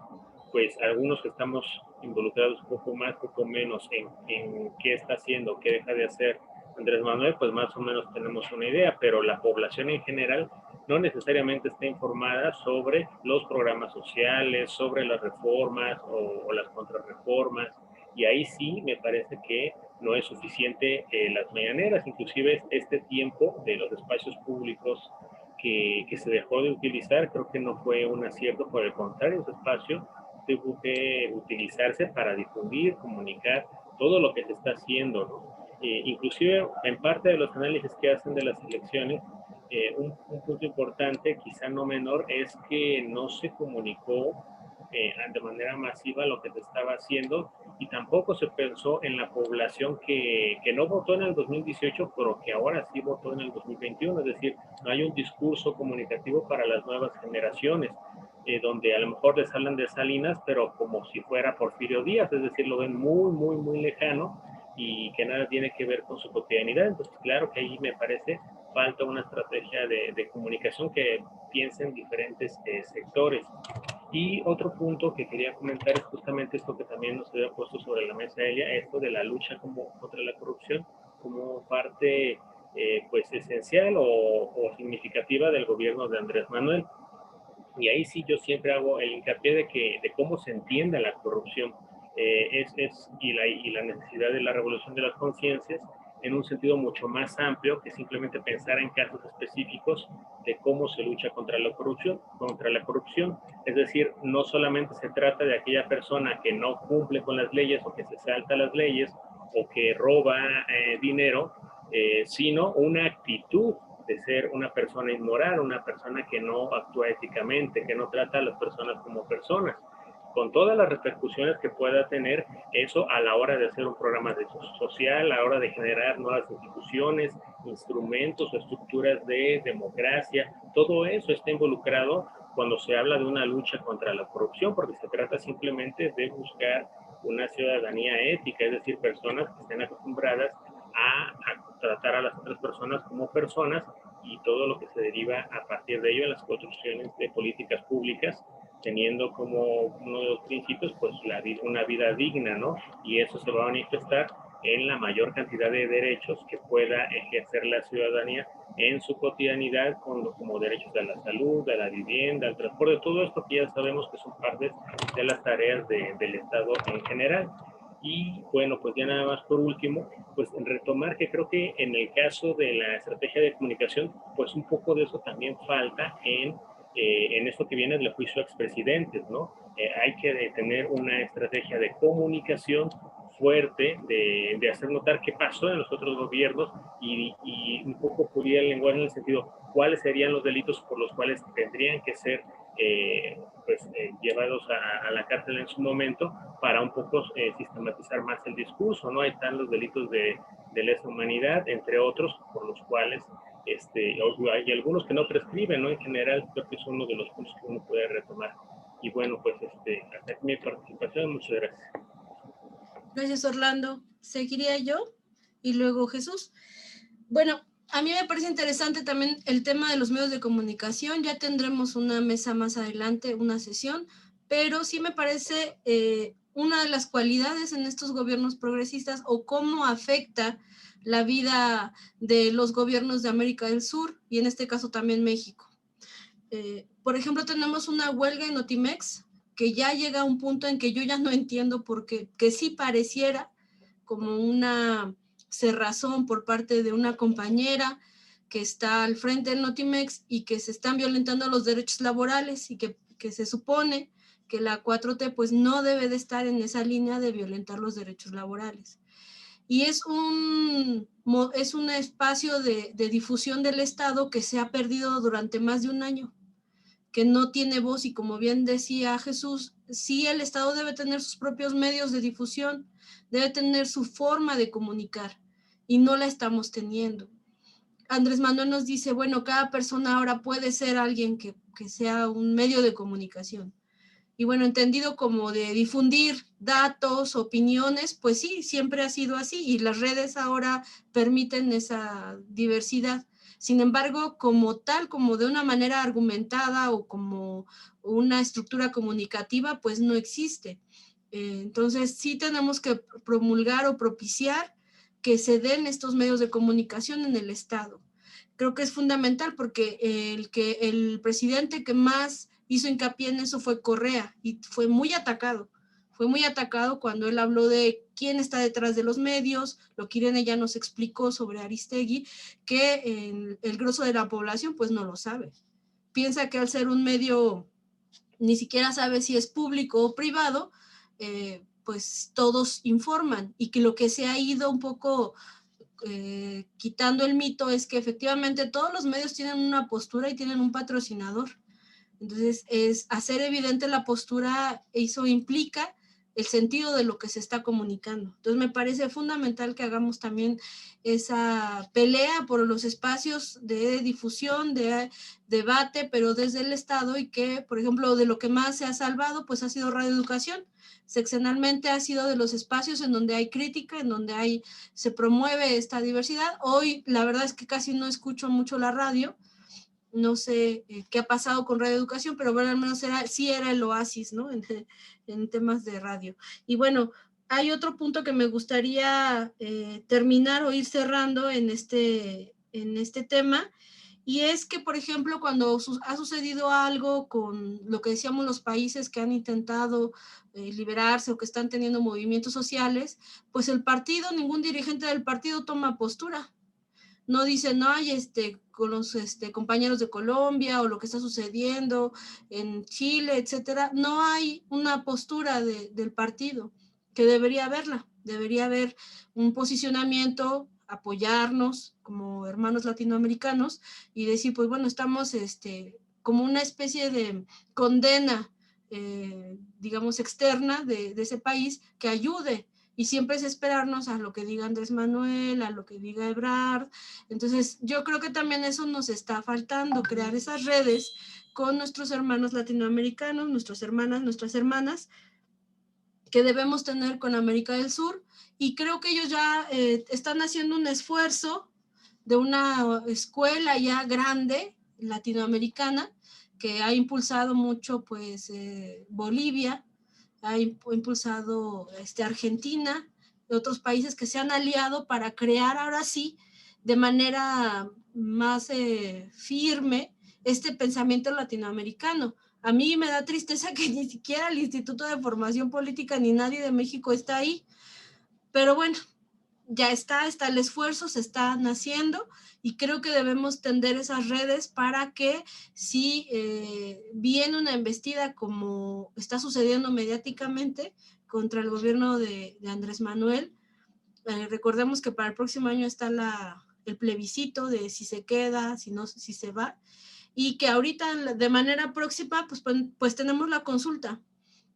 pues algunos que estamos involucrados un poco más, un poco menos en qué está haciendo, qué deja de hacer Andrés Manuel, pues más o menos tenemos una idea, pero la población en general no necesariamente está informada sobre los programas sociales, sobre las reformas o las contrarreformas, y ahí sí me parece que no es suficiente las mañaneras, inclusive este tiempo de los espacios públicos que se dejó de utilizar, creo que no fue un acierto, por el contrario, ese espacio tuvo que utilizarse para difundir, comunicar todo lo que se está haciendo, ¿no? Inclusive en parte de los análisis que hacen de las elecciones, un punto importante, quizá no menor, es que no se comunicó de manera masiva lo que se estaba haciendo, y tampoco se pensó en la población que no votó en el 2018, pero que ahora sí votó en el 2021, es decir, no hay un discurso comunicativo para las nuevas generaciones, donde a lo mejor les hablan de Salinas, pero como si fuera Porfirio Díaz, es decir, lo ven muy, muy, muy lejano y que nada tiene que ver con su cotidianidad. Entonces, claro que ahí me parece falta una estrategia de comunicación que piense en diferentes sectores. Y otro punto que quería comentar es justamente esto que también nos había puesto sobre la mesa ella, esto de la lucha contra la corrupción como parte pues esencial o significativa del gobierno de Andrés Manuel. Y ahí sí yo siempre hago el hincapié de cómo se entiende la corrupción y la necesidad de la revolución de las conciencias en un sentido mucho más amplio que simplemente pensar en casos específicos de cómo se lucha contra la corrupción. Es decir, no solamente se trata de aquella persona que no cumple con las leyes o que se salta las leyes o que roba dinero, sino una actitud de ser una persona inmoral, una persona que no actúa éticamente, que no trata a las personas como personas, con todas las repercusiones que pueda tener eso a la hora de hacer un programa de social, a la hora de generar nuevas instituciones, instrumentos o estructuras de democracia. Todo eso está involucrado cuando se habla de una lucha contra la corrupción, porque se trata simplemente de buscar una ciudadanía ética, es decir, personas que estén acostumbradas a tratar a las otras personas como personas, y todo lo que se deriva a partir de ello en las construcciones de políticas públicas, teniendo como uno de los principios pues una vida digna, ¿no? Y eso se va a manifestar en la mayor cantidad de derechos que pueda ejercer la ciudadanía en su cotidianidad, como derechos a la salud, a la vivienda, al transporte, todo esto que ya sabemos que son partes de las tareas del Estado en general. Y bueno, pues ya nada más por último, pues retomar que creo que en el caso de la estrategia de comunicación, pues un poco de eso también falta en esto que viene del juicio a expresidentes, ¿no? Hay que tener una estrategia de comunicación fuerte, de hacer notar qué pasó en los otros gobiernos y un poco pulir el lenguaje en el sentido, cuáles serían los delitos por los cuales tendrían que ser llevados a la cárcel en su momento, para un poco sistematizar más el discurso, ¿no? Ahí están los delitos de lesa humanidad, entre otros, por los cuales hay algunos que no prescriben, ¿no? En general, creo que es uno de los puntos que uno puede retomar. Y bueno, pues hasta aquí mi participación. Muchas gracias. Gracias, Orlando. Seguiría yo y luego Jesús. Bueno, a mí me parece interesante también el tema de los medios de comunicación. Ya tendremos una mesa más adelante, una sesión, pero sí me parece una de las cualidades en estos gobiernos progresistas, o cómo afecta la vida de los gobiernos de América del Sur, y en este caso también México. Por ejemplo, tenemos una huelga en Notimex que ya llega a un punto en que yo ya no entiendo por qué, que sí pareciera como una cerrazón por parte de una compañera que está al frente del Notimex, y que se están violentando los derechos laborales, y que se supone que la 4T pues no debe de estar en esa línea de violentar los derechos laborales. Y es un espacio de difusión del Estado que se ha perdido durante más de un año, que no tiene voz, y como bien decía Jesús, sí el Estado debe tener sus propios medios de difusión, debe tener su forma de comunicar, y no la estamos teniendo. Andrés Manuel nos dice, bueno, cada persona ahora puede ser alguien que sea un medio de comunicación. Y bueno, entendido como de difundir datos, opiniones, pues sí, siempre ha sido así, y las redes ahora permiten esa diversidad. Sin embargo, como tal, como de una manera argumentada o como una estructura comunicativa, pues no existe. Entonces sí tenemos que promulgar o propiciar que se den estos medios de comunicación en el Estado. Creo que es fundamental porque el presidente que más hizo hincapié en eso fue Correa, y fue muy atacado cuando él habló de quién está detrás de los medios, lo que Irene ya nos explicó sobre Aristegui, que el grosso de la población pues no lo sabe. Piensa que al ser un medio ni siquiera sabe si es público o privado, pues todos informan, y que lo que se ha ido un poco quitando el mito es que efectivamente todos los medios tienen una postura y tienen un patrocinador. Entonces, es hacer evidente la postura, eso implica el sentido de lo que se está comunicando. Entonces, me parece fundamental que hagamos también esa pelea por los espacios de difusión, de debate, pero desde el Estado, y que, por ejemplo, de lo que más se ha salvado, pues ha sido Radio Educación. Seccionalmente ha sido de los espacios en donde hay crítica, en donde se promueve esta diversidad. Hoy, la verdad es que casi no escucho mucho la radio. No sé qué ha pasado con Radio Educación, pero bueno, al menos sí era el oasis, ¿no? En temas de radio. Y bueno, hay otro punto que me gustaría terminar o ir cerrando en este tema, y es que, por ejemplo, cuando ha sucedido algo con lo que decíamos, los países que han intentado liberarse o que están teniendo movimientos sociales, pues el partido, ningún dirigente del partido toma postura. No dicen, no hay con los compañeros de Colombia o lo que está sucediendo en Chile, etcétera. No hay una postura del partido, que debería haberla. Debería haber un posicionamiento, apoyarnos como hermanos latinoamericanos y decir, pues bueno, estamos como una especie de condena, digamos, externa de ese país que ayude. Y siempre es esperarnos a lo que diga Andrés Manuel, a lo que diga Ebrard. Entonces, yo creo que también eso nos está faltando, crear esas redes con nuestros hermanos latinoamericanos, nuestras hermanas, que debemos tener con América del Sur. Y creo que ellos ya están haciendo un esfuerzo de una escuela ya grande, latinoamericana, que ha impulsado mucho, pues, Bolivia, ha impulsado Argentina, de otros países que se han aliado para crear ahora sí, de manera más firme, este pensamiento latinoamericano. A mí me da tristeza que ni siquiera el Instituto de Formación Política ni nadie de México está ahí, pero bueno, ya está el esfuerzo, se está haciendo, y creo que debemos tender esas redes para que si viene una embestida como está sucediendo mediáticamente contra el gobierno de Andrés Manuel, recordemos que para el próximo año está el plebiscito de si se queda, si se va, y que ahorita de manera próxima pues tenemos la consulta.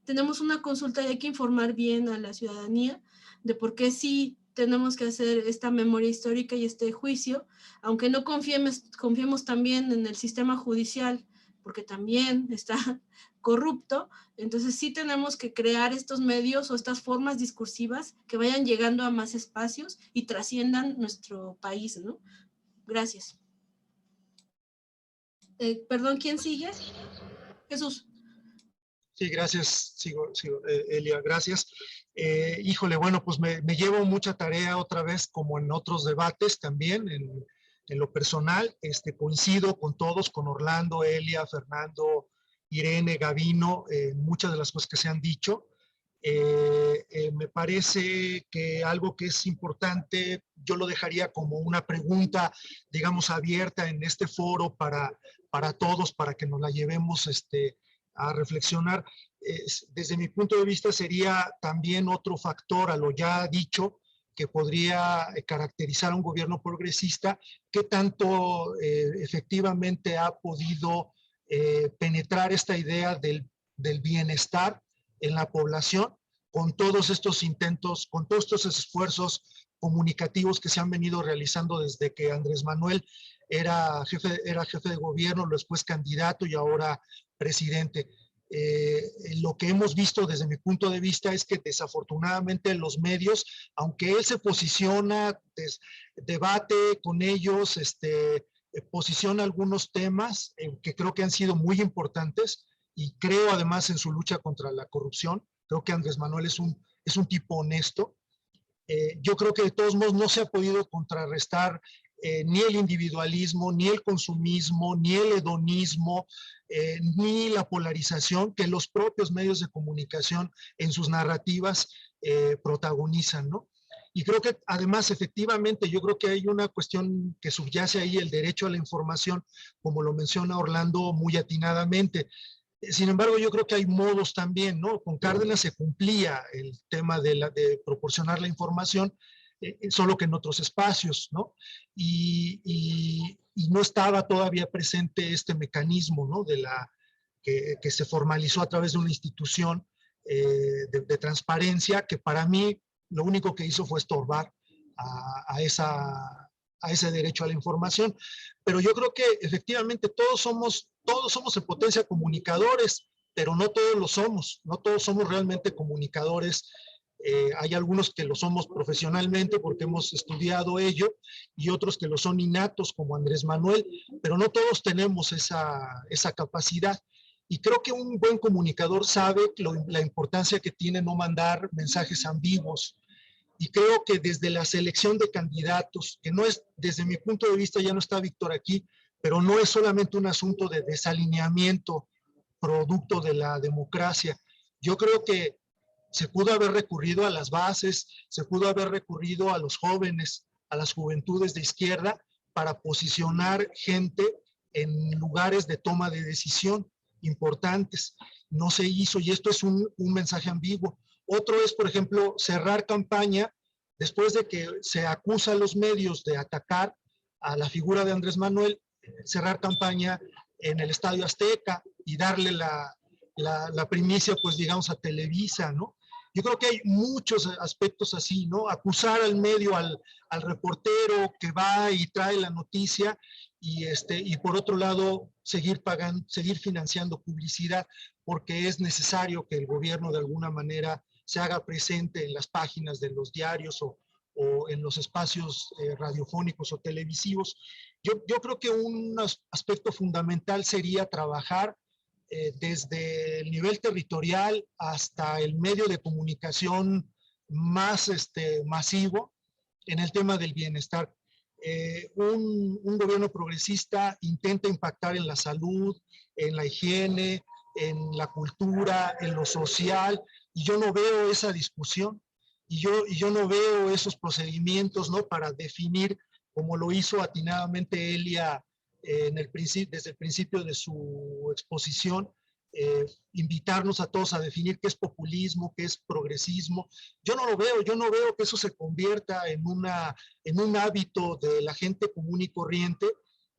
Tenemos una consulta y hay que informar bien a la ciudadanía de por qué sí tenemos que hacer esta memoria histórica y este juicio, aunque no confiemos también en el sistema judicial, porque también está corrupto. Entonces sí tenemos que crear estos medios o estas formas discursivas que vayan llegando a más espacios y trasciendan nuestro país, ¿no? Gracias. Perdón, ¿quién sigue? Jesús. Sí, gracias, sigo, Elia, gracias. Híjole, bueno, pues me llevo mucha tarea otra vez, como en otros debates también, en lo personal. Coincido con todos, con Orlando, Elia, Fernando, Irene, Gabino, muchas de las cosas que se han dicho. Me parece que algo que es importante, yo lo dejaría como una pregunta, digamos, abierta en este foro para todos, para que nos la llevemos a reflexionar. Desde mi punto de vista sería también otro factor a lo ya dicho que podría caracterizar a un gobierno progresista, que tanto efectivamente ha podido penetrar esta idea del bienestar en la población con todos estos intentos, con todos estos esfuerzos comunicativos que se han venido realizando desde que Andrés Manuel era jefe de gobierno, después candidato y ahora presidente. Lo que hemos visto desde mi punto de vista es que desafortunadamente los medios, aunque él se posiciona, debate con ellos, posiciona algunos temas que creo que han sido muy importantes y creo además en su lucha contra la corrupción. Creo que Andrés Manuel es un tipo honesto. Yo creo que de todos modos no se ha podido contrarrestar ni el individualismo, ni el consumismo, ni el hedonismo, ni la polarización que los propios medios de comunicación en sus narrativas protagonizan, ¿no? Y creo que además, efectivamente, yo creo que hay una cuestión que subyace ahí, el derecho a la información, como lo menciona Orlando muy atinadamente. Sin embargo, yo creo que hay modos también, ¿no? Con Cárdenas se cumplía el tema de proporcionar la información, solo que en otros espacios, ¿no? Y no estaba todavía presente este mecanismo, ¿no? Que se formalizó a través de una institución de transparencia que para mí lo único que hizo fue estorbar a ese derecho a la información. Pero yo creo que efectivamente todos somos en potencia comunicadores, pero no todos lo somos, no todos somos realmente comunicadores. Hay algunos que lo somos profesionalmente porque hemos estudiado ello y otros que lo son innatos como Andrés Manuel, pero no todos tenemos esa capacidad. Y creo que un buen comunicador sabe la importancia que tiene no mandar mensajes ambiguos. Y creo que desde la selección de candidatos, que no es, desde mi punto de vista, ya no está Víctor aquí, pero no es solamente un asunto de desalineamiento producto de la democracia. Yo creo que se pudo haber recurrido a las bases, se pudo haber recurrido a los jóvenes, a las juventudes de izquierda, para posicionar gente en lugares de toma de decisión importantes. No se hizo y esto es un mensaje ambiguo. Otro es, por ejemplo, cerrar campaña después de que se acusa a los medios de atacar a la figura de Andrés Manuel, cerrar campaña en el Estadio Azteca y darle la primicia, pues digamos, a Televisa, ¿no? Yo creo que hay muchos aspectos así, ¿no? Acusar al medio, al reportero que va y trae la noticia y por otro lado seguir pagando, seguir financiando publicidad porque es necesario que el gobierno de alguna manera se haga presente en las páginas de los diarios o en los espacios radiofónicos o televisivos. Yo creo que un aspecto fundamental sería trabajar desde el nivel territorial hasta el medio de comunicación más masivo en el tema del bienestar. Un gobierno progresista intenta impactar en la salud, en la higiene, en la cultura, en lo social, y yo no veo esa discusión, y yo no veo esos procedimientos, ¿no? Para definir, como lo hizo atinadamente Elia desde el principio de su exposición, invitarnos a todos a definir qué es populismo, qué es progresismo. Yo no veo que eso se convierta en un hábito de la gente común y corriente,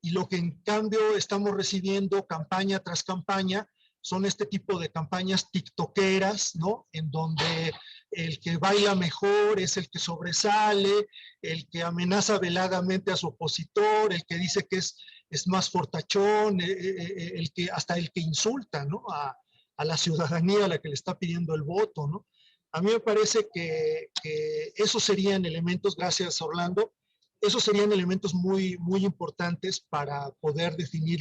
y lo que en cambio estamos recibiendo campaña tras campaña son este tipo de campañas tiktokeras, ¿no? En donde el que baila mejor es el que sobresale, el que amenaza veladamente a su opositor, el que dice que es más fortachón, hasta el que insulta, ¿no? A la ciudadanía a la que le está pidiendo el voto, ¿no? A mí me parece que esos serían elementos, gracias Orlando, esos serían elementos muy, muy importantes para poder definir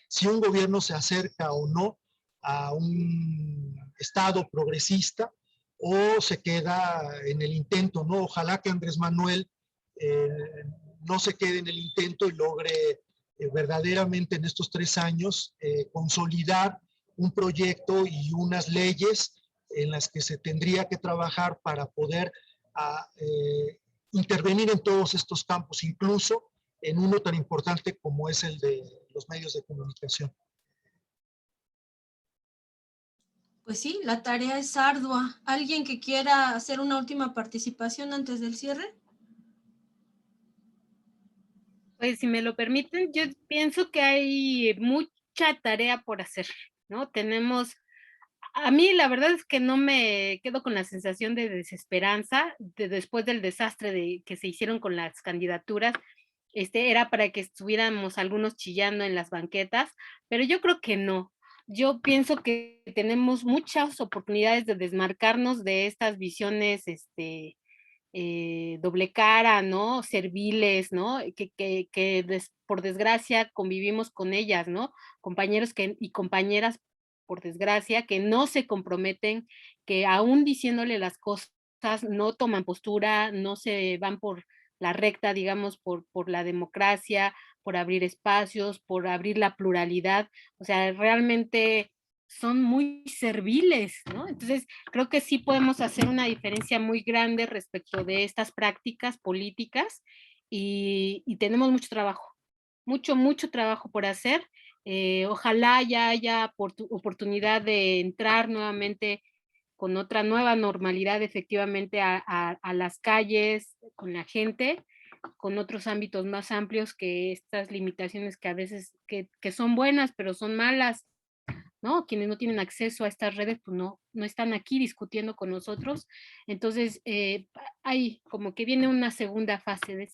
si un gobierno se acerca o no a un Estado progresista o se queda en el intento, ¿no? Ojalá que Andrés Manuel no se quede en el intento y logre verdaderamente en estos 3 años consolidar un proyecto y unas leyes en las que se tendría que trabajar para poder intervenir en todos estos campos, incluso en uno tan importante como es el de los medios de comunicación. Pues sí, la tarea es ardua. ¿Alguien que quiera hacer una última participación antes del cierre? Pues si me lo permiten, yo pienso que hay mucha tarea por hacer, ¿no? A mí la verdad es que no me quedo con la sensación de desesperanza después del desastre que se hicieron con las candidaturas. Era para que estuviéramos algunos chillando en las banquetas, pero yo creo que no. Yo pienso que tenemos muchas oportunidades de desmarcarnos de estas visiones, doble cara, ¿no? Serviles, ¿no? Por desgracia convivimos con ellas, ¿no? Compañeros y compañeras, por desgracia, que no se comprometen, que aún diciéndole las cosas no toman postura, no se van por la recta, digamos, por la democracia, por abrir espacios, por abrir la pluralidad. O sea, realmente son muy serviles, ¿no? Entonces, creo que sí podemos hacer una diferencia muy grande respecto de estas prácticas políticas y tenemos mucho trabajo, mucho trabajo por hacer. Ojalá ya haya oportunidad de entrar nuevamente con otra nueva normalidad efectivamente a las calles, con la gente, con otros ámbitos más amplios que estas limitaciones que a veces que son buenas, pero son malas, ¿no? Quienes no tienen acceso a estas redes, pues no están aquí discutiendo con nosotros. Entonces, hay como que viene una segunda fase.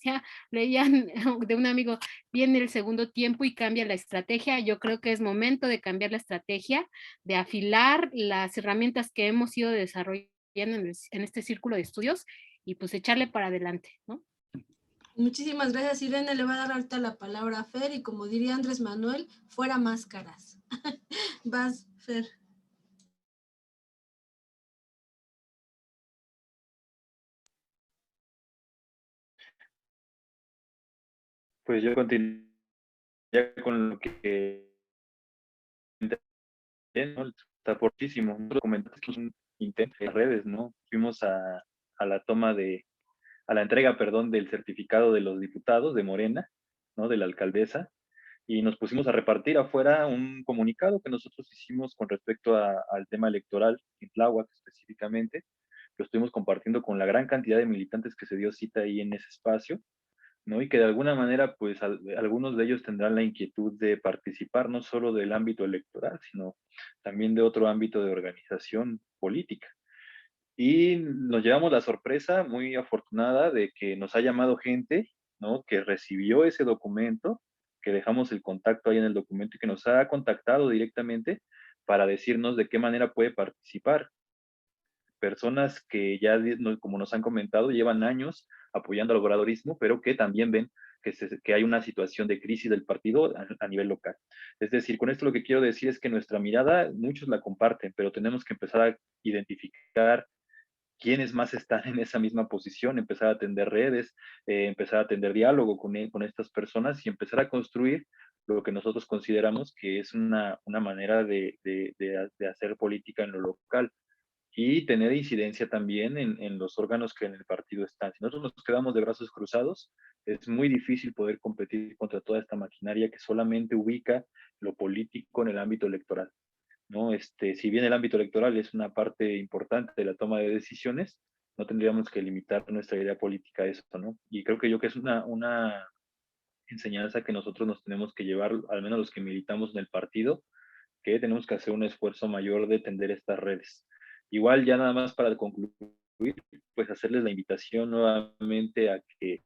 Leían de un amigo, viene el segundo tiempo y cambia la estrategia. Yo creo que es momento de cambiar la estrategia, de afilar las herramientas que hemos ido desarrollando en este círculo de estudios y pues echarle para adelante, ¿no? Muchísimas gracias, Irene. Le va a dar ahorita la palabra a Fer y como diría Andrés Manuel, fuera máscaras. Vas, Fer. Pues yo continuaría con lo que ¿no? Está fortísimo. Nosotros comentamos que es un intento de redes, ¿no? Fuimos a la toma a la entrega, perdón, del certificado de los diputados de Morena, ¿no? De la alcaldesa, y nos pusimos a repartir afuera un comunicado que nosotros hicimos con respecto al tema electoral en Tláhuac específicamente. Lo estuvimos compartiendo con la gran cantidad de militantes que se dio cita ahí en ese espacio, ¿no? Y que de alguna manera, pues algunos de ellos tendrán la inquietud de participar no solo del ámbito electoral, sino también de otro ámbito de organización política. Y nos llevamos la sorpresa muy afortunada de que nos ha llamado gente, ¿no? Que recibió ese documento, que dejamos el contacto ahí en el documento y que nos ha contactado directamente para decirnos de qué manera puede participar. Personas que ya, como nos han comentado, llevan años apoyando al obradorismo, pero que también ven que hay una situación de crisis del partido a nivel local. Es decir, con esto lo que quiero decir es que nuestra mirada, muchos la comparten, pero tenemos que empezar a identificar quiénes más están en esa misma posición, empezar a atender redes, empezar a atender diálogo con estas personas y empezar a construir lo que nosotros consideramos que es una manera de hacer política en lo local y tener incidencia también en los órganos que en el partido están. Si nosotros nos quedamos de brazos cruzados, es muy difícil poder competir contra toda esta maquinaria que solamente ubica lo político en el ámbito electoral, ¿no? Si bien el ámbito electoral es una parte importante de la toma de decisiones, no tendríamos que limitar nuestra idea política a eso, ¿no? Y creo que es una enseñanza que nosotros nos tenemos que llevar, al menos los que militamos en el partido, que tenemos que hacer un esfuerzo mayor de tender estas redes. Igual ya nada más para concluir, pues hacerles la invitación nuevamente a que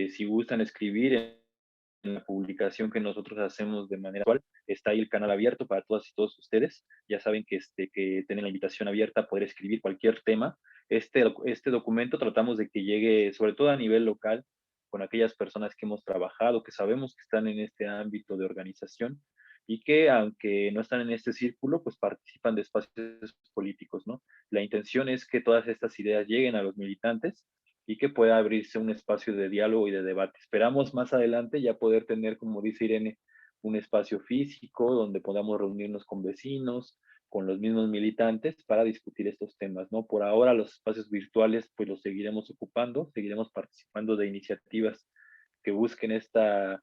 si gustan escribir en la publicación que nosotros hacemos de manera actual, está ahí el canal abierto para todas y todos ustedes. Ya saben que tienen la invitación abierta a poder escribir cualquier tema. Este documento tratamos de que llegue, sobre todo a nivel local, con aquellas personas que hemos trabajado, que sabemos que están en este ámbito de organización y que aunque no están en este círculo, pues participan de espacios políticos, ¿no? La intención es que todas estas ideas lleguen a los militantes y que pueda abrirse un espacio de diálogo y de debate. Esperamos más adelante ya poder tener, como dice Irene, un espacio físico donde podamos reunirnos con vecinos, con los mismos militantes para discutir estos temas, ¿no? Por ahora los espacios virtuales pues los seguiremos ocupando, seguiremos participando de iniciativas que busquen esta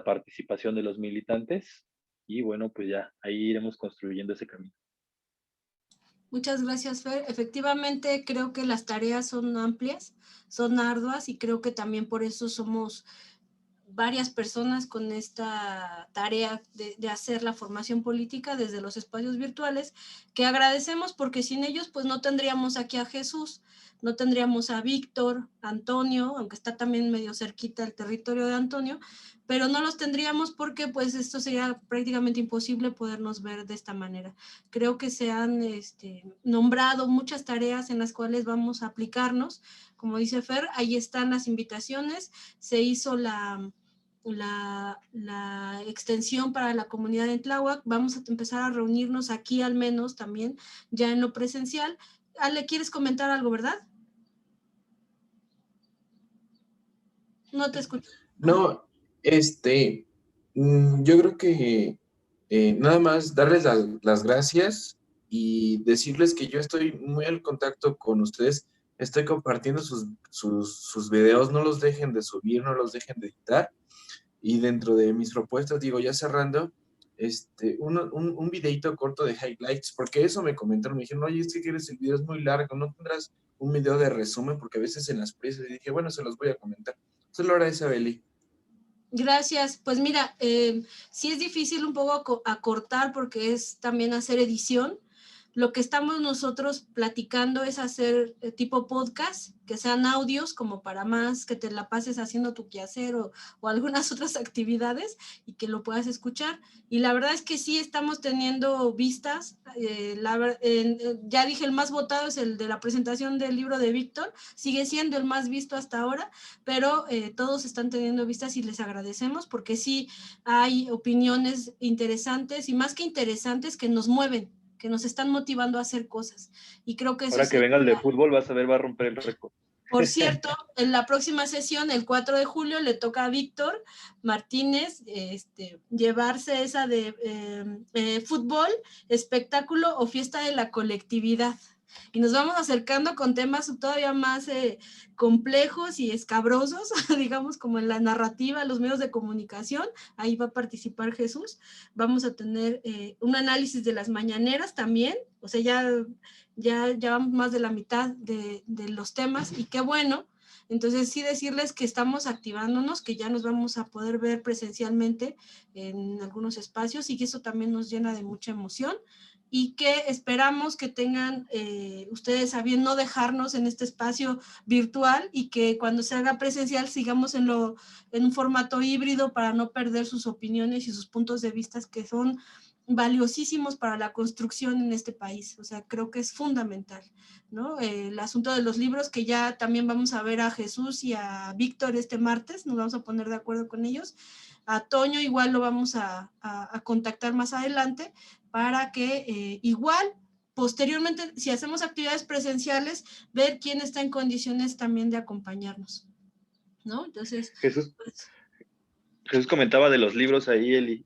participación de los militantes y bueno, pues ya ahí iremos construyendo ese camino. Muchas gracias, Fer. Efectivamente, creo que las tareas son amplias, son arduas y creo que también por eso somos varias personas con esta tarea de hacer la formación política desde los espacios virtuales, que agradecemos porque sin ellos pues no tendríamos aquí a Jesús, no tendríamos a Víctor, Antonio, aunque está también medio cerquita el territorio de Antonio, pero no los tendríamos porque pues esto sería prácticamente imposible podernos ver de esta manera. Creo que se han nombrado muchas tareas en las cuales vamos a aplicarnos. Como dice Fer, ahí están las invitaciones, se hizo la extensión para la comunidad de Tláhuac, vamos a empezar a reunirnos aquí al menos también, ya en lo presencial. Ale, ¿quieres comentar algo, verdad? No te escucho. No, yo creo que nada más darles las gracias y decirles que yo estoy muy al contacto con ustedes, estoy compartiendo sus videos, no los dejen de subir, no los dejen de editar, y dentro de mis propuestas, digo, ya cerrando, un videito corto de highlights, porque eso me comentaron, me dijeron, oye, es que quieres el video es muy largo, ¿no tendrás un video de resumen? Porque a veces en las prisas, y dije, bueno, se los voy a comentar. Entonces, lo agradece, Beli. Gracias. Pues mira, sí es difícil un poco acortar porque es también hacer edición. Lo que estamos nosotros platicando es hacer tipo podcast, que sean audios como para más que te la pases haciendo tu quehacer o algunas otras actividades y que lo puedas escuchar. Y la verdad es que sí estamos teniendo vistas. Ya dije, el más votado es el de la presentación del libro de Víctor, sigue siendo el más visto hasta ahora, pero todos están teniendo vistas y les agradecemos porque sí hay opiniones interesantes y más que interesantes que nos mueven, que nos están motivando a hacer cosas. Y creo que eso ahora que venga el de fútbol, vas a ver, va a romper el récord. Por cierto, en la próxima sesión, el 4 de julio, le toca a Víctor Martínez llevarse esa de fútbol, espectáculo o fiesta de la colectividad. Y nos vamos acercando con temas todavía más complejos y escabrosos, digamos, como en la narrativa, los medios de comunicación. Ahí va a participar Jesús. Vamos a tener un análisis de las mañaneras también. O sea, ya vamos más de la mitad de los temas y qué bueno. Entonces sí decirles que estamos activándonos, que ya nos vamos a poder ver presencialmente en algunos espacios y que eso también nos llena de mucha emoción y que esperamos que tengan ustedes a bien no dejarnos en este espacio virtual y que cuando se haga presencial sigamos en un formato híbrido para no perder sus opiniones y sus puntos de vista que son valiosísimos para la construcción en este país. O sea, creo que es fundamental, ¿no? El asunto de los libros, que ya también vamos a ver a Jesús y a Víctor este martes, nos vamos a poner de acuerdo con ellos. A Toño igual lo vamos a contactar más adelante para que igual posteriormente, si hacemos actividades presenciales, ver quién está en condiciones también de acompañarnos, ¿no? Entonces, Jesús comentaba de los libros ahí, Eli,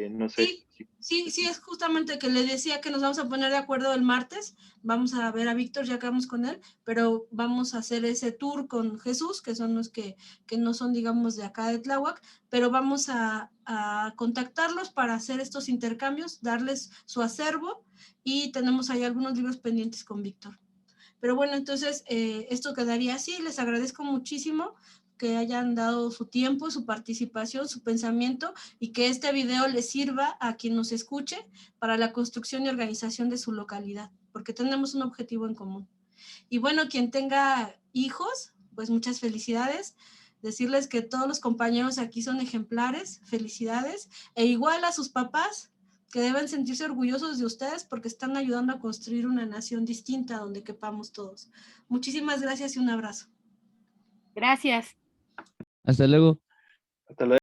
no sé. Sí, es justamente que le decía que nos vamos a poner de acuerdo el martes, vamos a ver a Víctor, ya acabamos con él, pero vamos a hacer ese tour con Jesús, que son los que no son, digamos, de acá de Tláhuac, pero vamos a contactarlos para hacer estos intercambios, darles su acervo, y tenemos ahí algunos libros pendientes con Víctor. Pero bueno, entonces esto quedaría así, les agradezco muchísimo que hayan dado su tiempo, su participación, su pensamiento y que este video les sirva a quien nos escuche para la construcción y organización de su localidad, porque tenemos un objetivo en común. Y bueno, quien tenga hijos, pues muchas felicidades. Decirles que todos los compañeros aquí son ejemplares, felicidades, e igual a sus papás, que deben sentirse orgullosos de ustedes porque están ayudando a construir una nación distinta donde quepamos todos. Muchísimas gracias y un abrazo. Gracias. Hasta luego. Hasta luego.